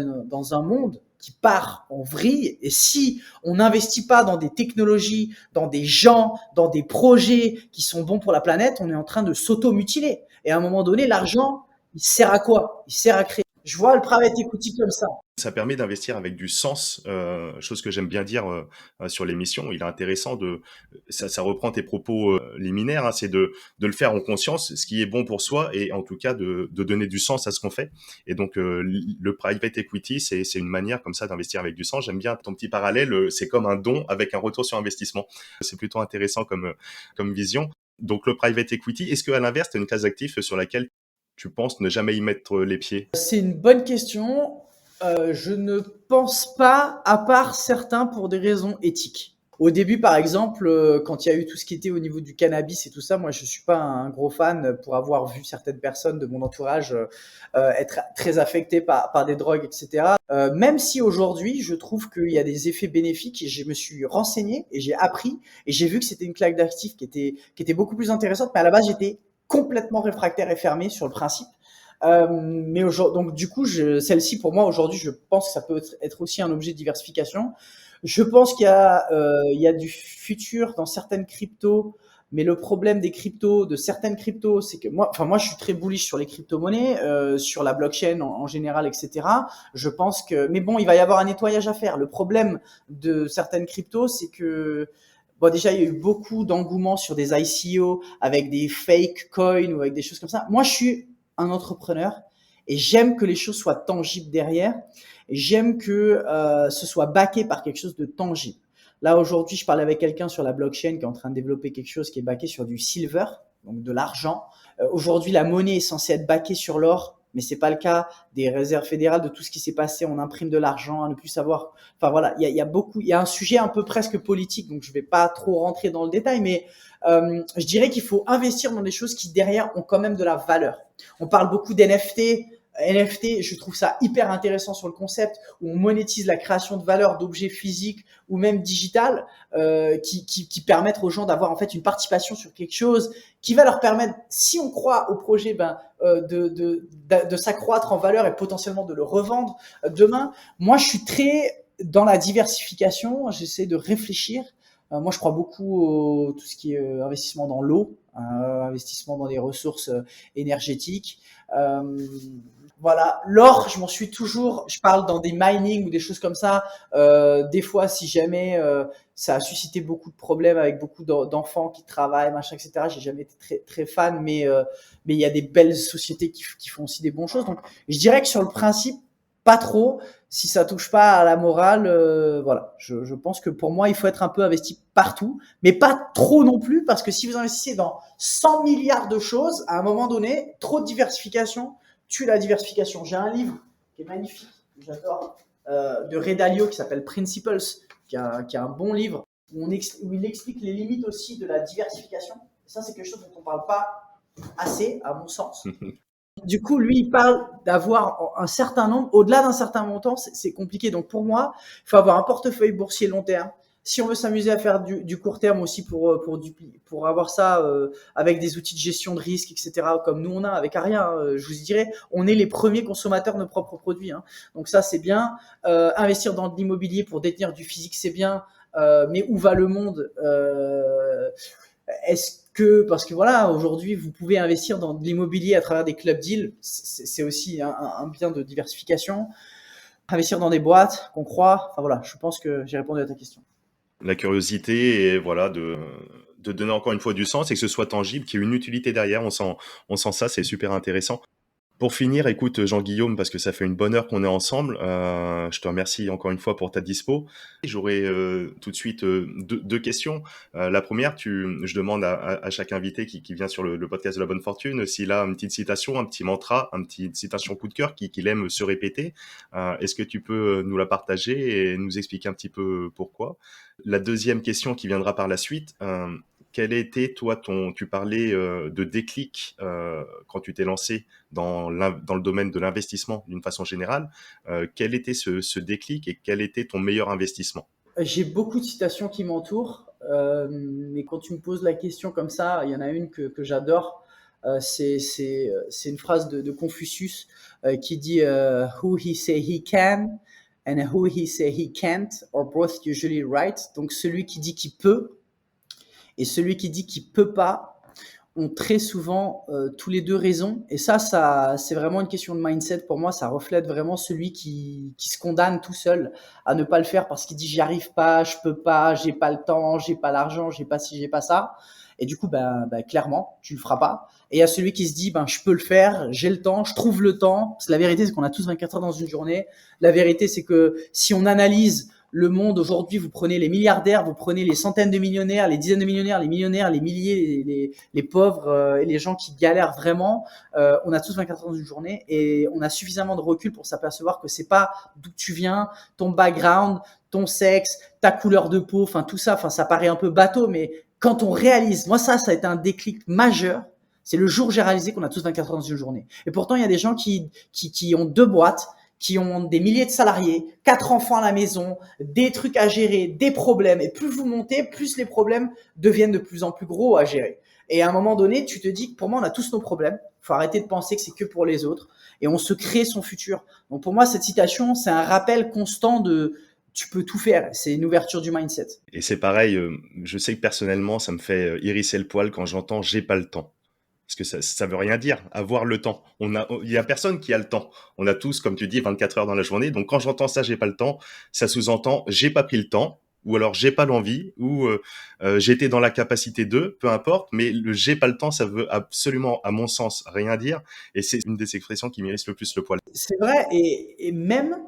Speaker 1: un monde qui part en vrille. Et si on n'investit pas dans des technologies, dans des gens, dans des projets qui sont bons pour la planète, on est en train de s'auto-mutiler. Et à un moment donné, l'argent, il sert à quoi? Il sert à créer. Je vois le private equity comme ça.
Speaker 2: Ça permet d'investir avec du sens, chose que j'aime bien dire sur l'émission. Il est intéressant ça reprend tes propos liminaires, hein, c'est de le faire en conscience, ce qui est bon pour soi, et en tout cas de donner du sens à ce qu'on fait. Et donc le private equity, c'est une manière comme ça d'investir avec du sens. J'aime bien ton petit parallèle, c'est comme un don avec un retour sur investissement. C'est plutôt intéressant comme vision. Donc le private equity, est-ce qu'à l'inverse, tu as une classe d'actifs sur laquelle tu penses ne jamais y mettre les pieds?
Speaker 1: C'est une bonne question. Je ne pense pas, à part certains pour des raisons éthiques. Au début, par exemple, quand il y a eu tout ce qui était au niveau du cannabis et tout ça, moi, je suis pas un gros fan pour avoir vu certaines personnes de mon entourage être très affectées par des drogues, etc. Même si aujourd'hui, je trouve qu'il y a des effets bénéfiques et je me suis renseigné et j'ai appris et j'ai vu que c'était une claque d'actifs qui était beaucoup plus intéressante. Mais à la base, j'étais complètement réfractaire et fermé sur le principe. Mais aujourd'hui, donc du coup, celle-ci pour moi aujourd'hui, je pense que ça peut être aussi un objet de diversification. Je pense qu'il y a du futur dans certaines cryptos, mais le problème de certaines cryptos, c'est que moi, je suis très bullish sur les crypto-monnaies, sur la blockchain en général, etc. Je pense mais bon, il va y avoir un nettoyage à faire. Le problème de certaines cryptos, c'est que bon, déjà, il y a eu beaucoup d'engouement sur des ICO avec des fake coins ou avec des choses comme ça. Moi, je suis un entrepreneur et j'aime que les choses soient tangibles derrière et j'aime que ce soit backé par quelque chose de tangible. Là aujourd'hui, je parlais avec quelqu'un sur la blockchain qui est en train de développer quelque chose qui est backé sur du silver. donc de l'argent. Aujourd'hui, la monnaie est censée être baquée sur l'or, mais c'est pas le cas des réserves fédérales, de tout ce qui s'est passé. On imprime de l'argent à ne plus savoir. Enfin voilà, il y a un sujet un peu presque politique, donc je vais pas trop rentrer dans le détail, mais je dirais qu'il faut investir dans des choses qui derrière ont quand même de la valeur. On parle beaucoup d'NFT. NFT, je trouve ça hyper intéressant sur le concept où on monétise la création de valeur d'objets physiques ou même digital, qui permettent aux gens d'avoir en fait une participation sur quelque chose qui va leur permettre, si on croit au projet, de s'accroître en valeur et potentiellement de le revendre demain. Moi, je suis très dans la diversification. J'essaie de réfléchir. Moi, je crois beaucoup au tout ce qui est investissement dans l'eau, investissement dans les ressources énergétiques. Euh, voilà, l'or, je parle dans des mining ou des choses comme ça. Des fois, si jamais ça a suscité beaucoup de problèmes avec beaucoup d'enfants qui travaillent, machin, etc. J'ai jamais été très fan, mais il y a des belles sociétés qui font aussi des bonnes choses. Donc, je dirais que sur le principe, pas trop. Si ça touche pas à la morale, voilà. Je pense que pour moi, il faut être un peu investi partout, mais pas trop non plus, parce que si vous investissez dans 100 milliards de choses, à un moment donné, trop de diversification tue la diversification. J'ai un livre qui est magnifique, que j'adore, de Ray Dalio, qui s'appelle Principles, qui est un bon livre, où il explique les limites aussi de la diversification. Et ça, c'est quelque chose dont on parle pas assez, à mon sens. Du coup, lui, il parle d'avoir un certain nombre, au-delà d'un certain montant, c'est compliqué. Donc, pour moi, il faut avoir un portefeuille boursier long terme. Si on veut s'amuser à faire du court terme aussi pour avoir ça avec des outils de gestion de risque, etc., comme nous on a avec Aria, je vous dirais, on est les premiers consommateurs de nos propres produits. Hein. Donc ça, c'est bien. Investir dans de l'immobilier pour détenir du physique, c'est bien. Mais où va le monde parce que voilà, aujourd'hui, vous pouvez investir dans de l'immobilier à travers des club deals, c'est aussi un bien de diversification. Investir dans des boîtes qu'on croit, enfin voilà, je pense que j'ai répondu à ta question.
Speaker 2: La curiosité et voilà de donner encore une fois du sens et que ce soit tangible, qu'il y ait une utilité derrière. On sent ça, c'est super intéressant. Pour finir, écoute Jean-Guillaume, parce que ça fait une bonne heure qu'on est ensemble, je te remercie encore une fois pour ta dispo. J'aurais tout de suite deux questions. La première, je demande à chaque invité qui vient sur le podcast de la bonne fortune s'il a une petite citation, un petit mantra, une petite citation coup de cœur qu'il aime se répéter. Est-ce que tu peux nous la partager et nous expliquer un petit peu pourquoi? La deuxième question qui viendra par la suite, quel était, toi, tu parlais de déclic quand tu t'es lancé dans le domaine de l'investissement d'une façon générale. Quel était ce déclic et quel était ton meilleur investissement?
Speaker 1: J'ai beaucoup de citations qui m'entourent, mais quand tu me poses la question comme ça, il y en a une que j'adore. C'est une phrase de Confucius qui dit Who he say he can and who he say he can't are both usually right. Donc celui qui dit qu'il peut et celui qui dit qu'il peut pas ont très souvent tous les deux raison. Et ça c'est vraiment une question de mindset. Pour moi, ça reflète vraiment celui qui se condamne tout seul à ne pas le faire parce qu'il dit j'y arrive pas, je peux pas, j'ai pas le temps, j'ai pas l'argent, j'ai pas ci, j'ai pas ça. Et du coup, clairement, tu le feras pas. Et il y a celui qui se dit, je peux le faire, j'ai le temps, je trouve le temps. Parce que la vérité, c'est qu'on a tous 24 heures dans une journée. La vérité, c'est que si on analyse le monde aujourd'hui, vous prenez les milliardaires, vous prenez les centaines de millionnaires, les dizaines de millionnaires, les milliers, les pauvres et les gens qui galèrent vraiment. On a tous 24 heures dans une journée et on a suffisamment de recul pour s'apercevoir que c'est pas d'où tu viens, ton background, ton sexe, ta couleur de peau, enfin tout ça, ça paraît un peu bateau, mais quand on réalise, moi ça a été un déclic majeur. C'est le jour où j'ai réalisé qu'on a tous 24 heures dans une journée. Et pourtant, il y a des gens qui ont 2 boîtes, qui ont des milliers de salariés, 4 enfants à la maison, des trucs à gérer, des problèmes. Et plus vous montez, plus les problèmes deviennent de plus en plus gros à gérer. Et à un moment donné, tu te dis que pour moi, on a tous nos problèmes. Il faut arrêter de penser que c'est que pour les autres. Et on se crée son futur. Donc pour moi, cette citation, c'est un rappel constant de tu peux tout faire. C'est une ouverture du mindset.
Speaker 2: Et c'est pareil, je sais que personnellement, ça me fait hérisser le poil quand j'entends « j'ai pas le temps ». Parce que ça veut rien dire, avoir le temps. Il y a personne qui a le temps. On a tous, comme tu dis, 24 heures dans la journée. Donc quand j'entends ça, j'ai pas le temps, ça sous-entend j'ai pas pris le temps, ou alors j'ai pas l'envie, ou j'étais dans la capacité de, peu importe. Mais le j'ai pas le temps, ça veut absolument, à mon sens, rien dire. Et c'est une des expressions qui m'hérisse le plus le poil.
Speaker 1: C'est vrai, et même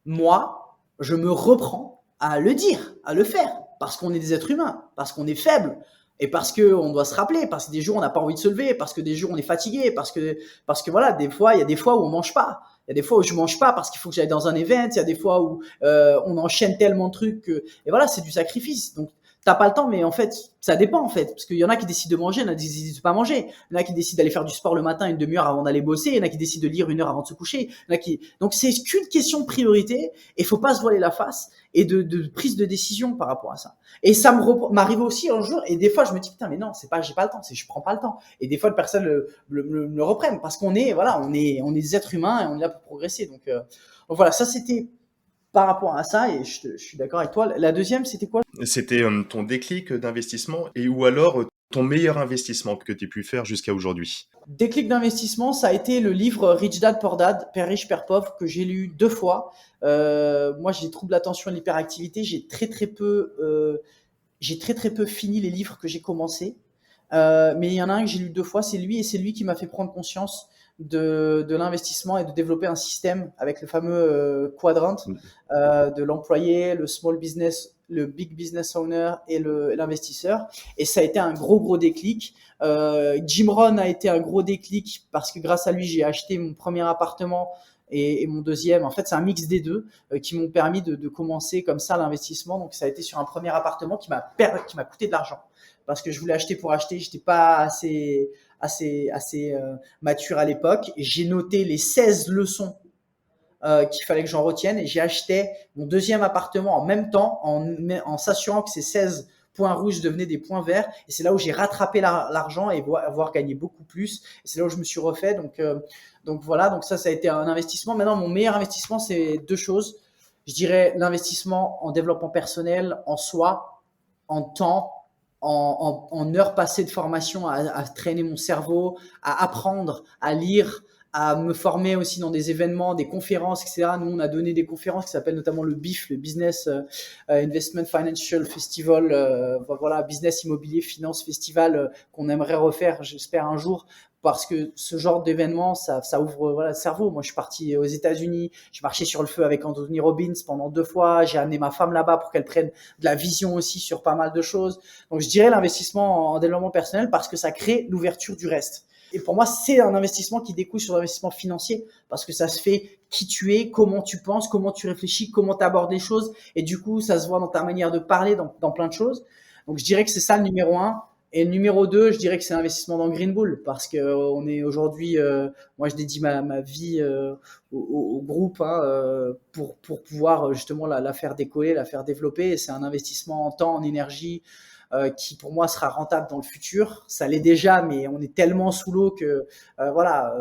Speaker 1: moi, je me reprends à le dire, à le faire, parce qu'on est des êtres humains, parce qu'on est faible. Et parce que on doit se rappeler, parce que des jours on n'a pas envie de se lever, parce que des jours on est fatigué, parce que voilà, des fois il y a des fois où on mange pas, il y a des fois où je mange pas parce qu'il faut que j'aille dans un event, il y a des fois où on enchaîne tellement de trucs que et voilà, c'est du sacrifice. Donc t'as pas le temps, mais en fait ça dépend en fait, parce qu'il y en a qui décident de manger, il y en a qui décident de pas manger, il y en a qui décident d'aller faire du sport le matin une demi-heure avant d'aller bosser, il y en a qui décident de lire une heure avant de se coucher, il y en a qui donc c'est qu'une question de priorité et faut pas se voiler la face et de prise de décision par rapport à ça. Et ça m'arrive aussi un jour, et des fois je me dis putain mais non, c'est pas j'ai pas le temps, c'est je prends pas le temps. Et des fois les personnes le reprennent parce qu'on est voilà, on est des êtres humains et on est là pour progresser. Donc voilà, ça c'était par rapport à ça et je suis d'accord avec toi. La deuxième c'était quoi?
Speaker 2: C'était ton déclic d'investissement et ou alors ton meilleur investissement que tu aies pu faire jusqu'à aujourd'hui.
Speaker 1: Déclic d'investissement, ça a été le livre Rich Dad Poor Dad, Père riche, Père pauvre, que j'ai lu 2 fois. Moi, j'ai des troubles d'attention et de l'hyperactivité. J'ai très très peu fini les livres que j'ai commencés. Mais il y en a un que j'ai lu 2 fois, c'est lui, et c'est lui qui m'a fait prendre conscience de l'investissement et de développer un système avec le fameux quadrant de l'employé, le small business, le big business owner et l'investisseur. Et ça a été un gros déclic. Jim Rohn a été un gros déclic parce que grâce à lui, j'ai acheté mon premier appartement et mon deuxième. En fait, c'est un mix des deux qui m'ont permis de commencer comme ça l'investissement. Donc, ça a été sur un premier appartement qui m'a coûté de l'argent parce que je voulais acheter pour acheter. J'étais pas assez mature à l'époque. Et j'ai noté les 16 leçons qu'il fallait que j'en retienne et j'ai acheté mon deuxième appartement en même temps en s'assurant que ces 16 points rouges devenaient des points verts et c'est là où j'ai rattrapé l'argent et avoir gagné beaucoup plus et c'est là où je me suis refait donc voilà, donc ça a été un investissement. Maintenant mon meilleur investissement c'est 2 choses, je dirais l'investissement en développement personnel, en soi, en temps, en heures passées de formation à traîner mon cerveau, à apprendre, à lire, à me former aussi dans des événements, des conférences, etc. Nous, on a donné des conférences qui s'appellent notamment le BIF, le Business Investment Financial Festival, voilà, Business Immobilier Finance Festival qu'on aimerait refaire, j'espère un jour, parce que ce genre d'événement, ça ouvre voilà, le cerveau. Moi, je suis parti aux États-Unis, j'ai marché sur le feu avec Anthony Robbins pendant 2 fois, j'ai amené ma femme là-bas pour qu'elle prenne de la vision aussi sur pas mal de choses. Donc, je dirais l'investissement en développement personnel parce que ça crée l'ouverture du reste. Et pour moi, c'est un investissement qui découle sur l'investissement financier parce que ça se fait qui tu es, comment tu penses, comment tu réfléchis, comment tu abordes les choses. Et du coup, ça se voit dans ta manière de parler, dans plein de choses. Donc, je dirais que c'est ça le numéro 1. Et le numéro 2, je dirais que c'est l'investissement dans Green Bull parce que on est aujourd'hui, moi je dédie ma vie au groupe pour pouvoir justement la faire décoller, la faire développer. Et c'est un investissement en temps, en énergie, qui pour moi sera rentable dans le futur. Ça l'est déjà, mais on est tellement sous l'eau que voilà,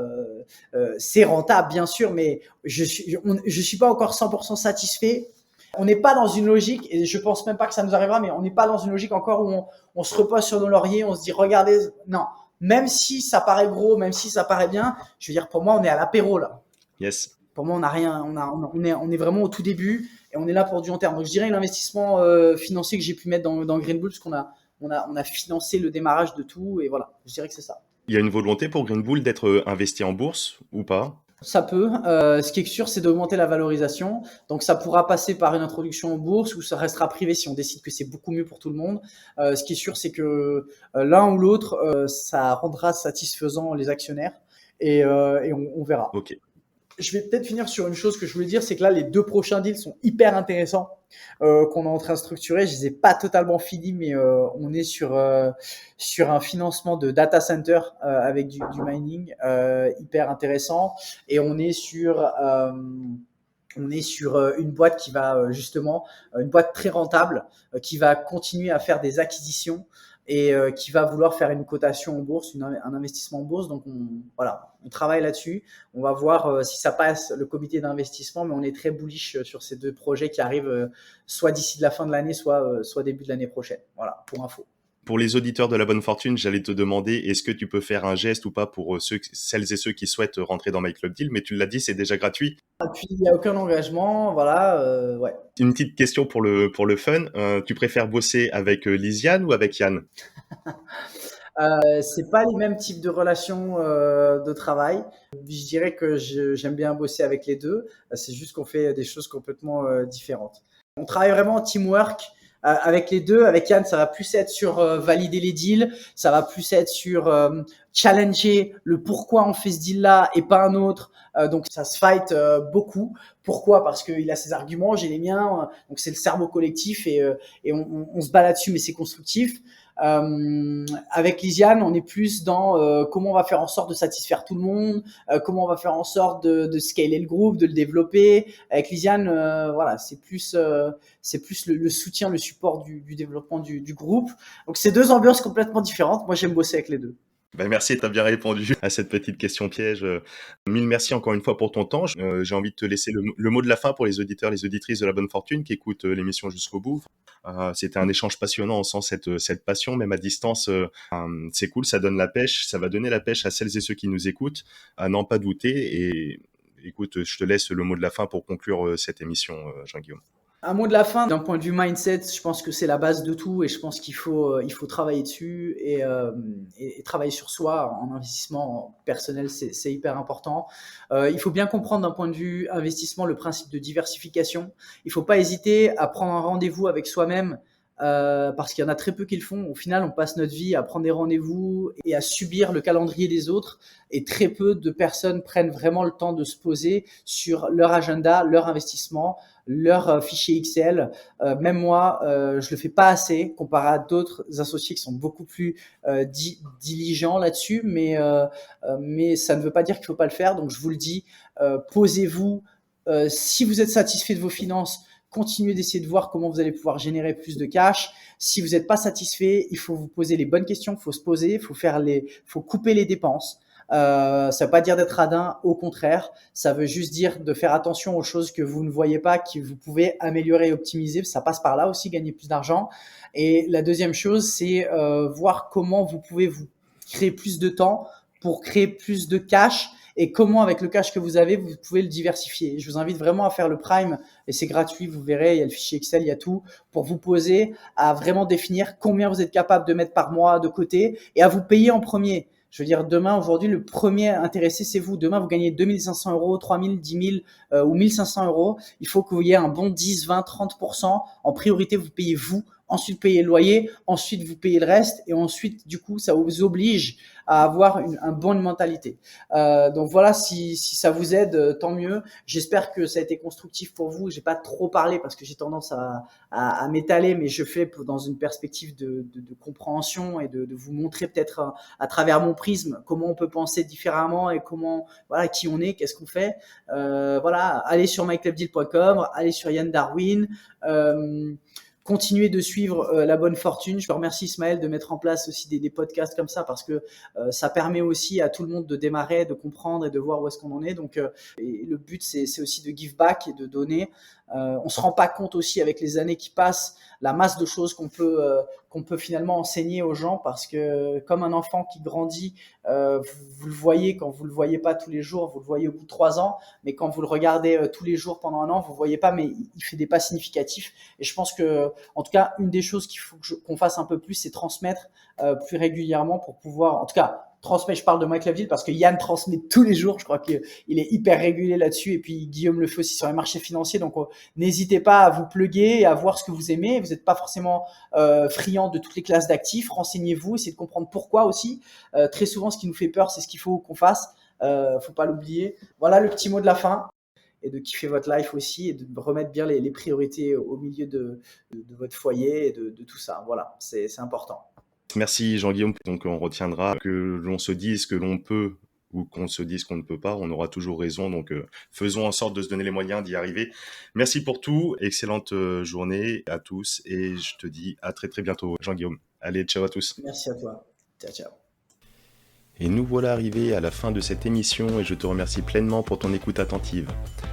Speaker 1: c'est rentable bien sûr, mais je suis pas encore 100% satisfait. On n'est pas dans une logique, et je pense même pas que ça nous arrivera, mais on n'est pas dans une logique encore où on se repose sur nos lauriers, on se dit regardez, non, même si ça paraît gros, même si ça paraît bien, je veux dire pour moi on est à l'apéro là.
Speaker 2: Yes.
Speaker 1: Pour moi on n'a rien, on est vraiment au tout début et on est là pour du long terme. Donc je dirais l'investissement financier que j'ai pu mettre dans Green Bull, parce qu'on a financé le démarrage de tout et voilà, je dirais que c'est ça.
Speaker 2: Il y a une volonté pour Green Bull d'être investi en bourse ou pas?
Speaker 1: Ça peut. Ce qui est sûr, c'est d'augmenter la valorisation. Donc, ça pourra passer par une introduction en bourse ou ça restera privé si on décide que c'est beaucoup mieux pour tout le monde. Ce qui est sûr, c'est que l'un ou l'autre, ça rendra satisfaisant les actionnaires et on verra.
Speaker 2: Ok.
Speaker 1: Je vais peut-être finir sur une chose que je voulais dire, c'est que là, les 2 prochains deals sont hyper intéressants qu'on est en train de structurer. Je les ai pas totalement finis, mais on est sur un financement de data center avec du mining hyper intéressant, et on est sur une boîte qui va justement, une boîte très rentable qui va continuer à faire des acquisitions et qui va vouloir faire une cotation en bourse, un investissement en bourse. Donc on travaille là-dessus. On va voir si ça passe le comité d'investissement, mais on est très bullish sur ces 2 projets qui arrivent soit d'ici la fin de l'année, soit début de l'année prochaine. Voilà, pour info.
Speaker 2: Pour les auditeurs de la bonne fortune, j'allais te demander, est-ce que tu peux faire un geste ou pas pour celles et ceux qui souhaitent rentrer dans My Club Deal, mais tu l'as dit, c'est déjà gratuit.
Speaker 1: Et puis, il n'y a aucun engagement, voilà, ouais.
Speaker 2: Une petite question pour le fun, tu préfères bosser avec Lisiane ou avec Yann?
Speaker 1: C'est pas les mêmes types de relations de travail. Je dirais que j'aime bien bosser avec les deux. C'est juste qu'on fait des choses complètement différentes. On travaille vraiment en teamwork. avec les deux. Avec Yann, ça va plus être sur valider les deals, ça va plus être sur challenger le pourquoi on fait ce deal-là et pas un autre. Donc ça se fight beaucoup. Pourquoi ? Parce qu'il a ses arguments, j'ai les miens. Donc c'est le cerveau collectif et on se bat là-dessus, mais c'est constructif. Avec Lysiane, on est plus dans comment on va faire en sorte de satisfaire tout le monde, comment on va faire en sorte de scaler le groupe, de le développer. Avec Lysiane, voilà, c'est plus le soutien, le support du développement du groupe. Donc c'est deux ambiances complètement différentes. Moi, j'aime bosser avec les deux.
Speaker 2: Ben merci, tu as bien répondu à cette petite question piège. Mille merci encore une fois pour ton temps. J'ai envie de te laisser le mot de la fin pour les auditeurs, les auditrices de La Bonne Fortune qui écoutent l'émission jusqu'au bout. C'était un échange passionnant, on sent cette passion, même à distance. C'est cool, ça donne la pêche, ça va donner la pêche à celles et ceux qui nous écoutent, à n'en pas douter. Et écoute, je te laisse le mot de la fin pour conclure cette émission, Jean-Guillaume.
Speaker 1: Un mot de la fin, d'un point de vue mindset, je pense que c'est la base de tout et je pense qu'il faut travailler dessus et travailler sur soi en investissement personnel, c'est hyper important. Il faut bien comprendre d'un point de vue investissement le principe de diversification. Il faut pas hésiter à prendre un rendez-vous avec soi-même parce qu'il y en a très peu qui le font. Au final, on passe notre vie à prendre des rendez-vous et à subir le calendrier des autres et très peu de personnes prennent vraiment le temps de se poser sur leur agenda, leur investissement, leur fichier Excel. Même moi, je le fais pas assez comparé à d'autres associés qui sont beaucoup plus diligents là-dessus, mais ça ne veut pas dire qu'il faut pas le faire. Donc je vous le dis, posez-vous. Si vous êtes satisfait de vos finances, continuez d'essayer de voir comment vous allez pouvoir générer plus de cash. Si vous n'êtes pas satisfait, il faut vous poser les bonnes questions, il faut se poser, faut couper les dépenses. Ça veut pas dire d'être radin, au contraire, ça veut juste dire de faire attention aux choses que vous ne voyez pas, que vous pouvez améliorer et optimiser. Ça passe par là aussi, gagner plus d'argent. Et la deuxième chose, c'est voir comment vous pouvez vous créer plus de temps pour créer plus de cash et comment avec le cash que vous avez, vous pouvez le diversifier. Je vous invite vraiment à faire le Prime et c'est gratuit, vous verrez, il y a le fichier Excel, il y a tout pour vous poser à vraiment définir combien vous êtes capable de mettre par mois de côté et à vous payer en premier. Je veux dire, demain, aujourd'hui, le premier intéressé, c'est vous. Demain, vous gagnez 2500 euros, 3000, 10 000 ou 1500 euros. Il faut que vous ayez un bon 10, 20, 30%. En priorité, vous payez vous. Ensuite, vous payez le loyer. Ensuite, vous payez le reste. Et ensuite, du coup, ça vous oblige à avoir une bonne mentalité. Donc voilà, si ça vous aide, tant mieux. J'espère que ça a été constructif pour vous. J'ai pas trop parlé parce que j'ai tendance à m'étaler, mais je fais dans une perspective de compréhension et de vous montrer peut-être à travers mon prisme comment on peut penser différemment et comment, voilà, qui on est, qu'est-ce qu'on fait. Voilà, allez sur myclubdeal.com, allez sur Yann Darwin. Continuez de suivre La Bonne Fortune. Je remercie Ismaël de mettre en place aussi des podcasts comme ça parce que ça permet aussi à tout le monde de démarrer, de comprendre et de voir où est-ce qu'on en est. Donc, et le but, c'est aussi de give back et de donner. On se rend pas compte aussi avec les années qui passent la masse de choses qu'on peut finalement enseigner aux gens parce que comme un enfant qui grandit, vous le voyez quand vous le voyez pas tous les jours, vous le voyez au bout de 3 ans, mais quand vous le regardez tous les jours pendant un an, vous le voyez pas, mais il fait des pas significatifs. Et je pense que, en tout cas, une des choses qu'il faut qu'on fasse un peu plus, c'est transmettre plus régulièrement pour pouvoir, en tout cas, transmet, je parle de Mike Laville parce que Yann transmet tous les jours, je crois qu'il est hyper régulier là-dessus et puis Guillaume le fait aussi sur les marchés financiers, donc n'hésitez pas à vous pluguer et à voir ce que vous aimez, vous n'êtes pas forcément friand de toutes les classes d'actifs, renseignez-vous, essayez de comprendre pourquoi aussi, très souvent ce qui nous fait peur c'est ce qu'il faut qu'on fasse, faut pas l'oublier. Voilà le petit mot de la fin et de kiffer votre life aussi et de remettre bien les priorités au milieu de votre foyer et de tout ça, voilà, c'est important.
Speaker 2: Merci Jean-Guillaume. Donc on retiendra que l'on se dise que l'on peut ou qu'on se dise qu'on ne peut pas, on aura toujours raison. Donc faisons en sorte de se donner les moyens d'y arriver. Merci pour tout. Excellente journée à tous et je te dis à très très bientôt Jean-Guillaume. Allez, ciao à tous.
Speaker 1: Merci à toi. Ciao, ciao.
Speaker 2: Et nous voilà arrivés à la fin de cette émission et je te remercie pleinement pour ton écoute attentive.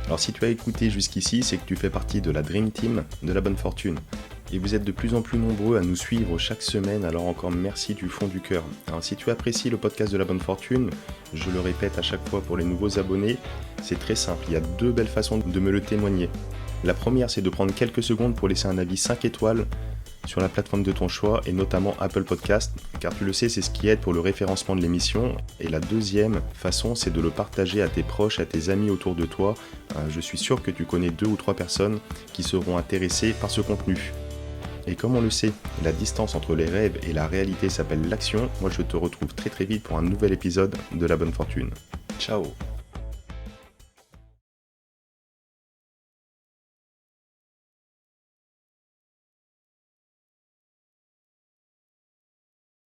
Speaker 2: Alors si tu as écouté jusqu'ici, c'est que tu fais partie de la Dream Team de La Bonne Fortune. Et vous êtes de plus en plus nombreux à nous suivre chaque semaine, alors encore merci du fond du cœur. Alors si tu apprécies le podcast de La Bonne Fortune, je le répète à chaque fois pour les nouveaux abonnés, c'est très simple, il y a 2 belles façons de me le témoigner. La première, c'est de prendre quelques secondes pour laisser un avis 5 étoiles sur la plateforme de ton choix et notamment Apple Podcast, car tu le sais, c'est ce qui aide pour le référencement de l'émission. Et la deuxième façon, c'est de le partager à tes proches, à tes amis autour de toi. Je suis sûr que tu connais 2 ou 3 personnes qui seront intéressées par ce contenu. Et comme on le sait, la distance entre les rêves et la réalité s'appelle l'action. Moi je te retrouve très vite pour un nouvel épisode de La Bonne Fortune. Ciao.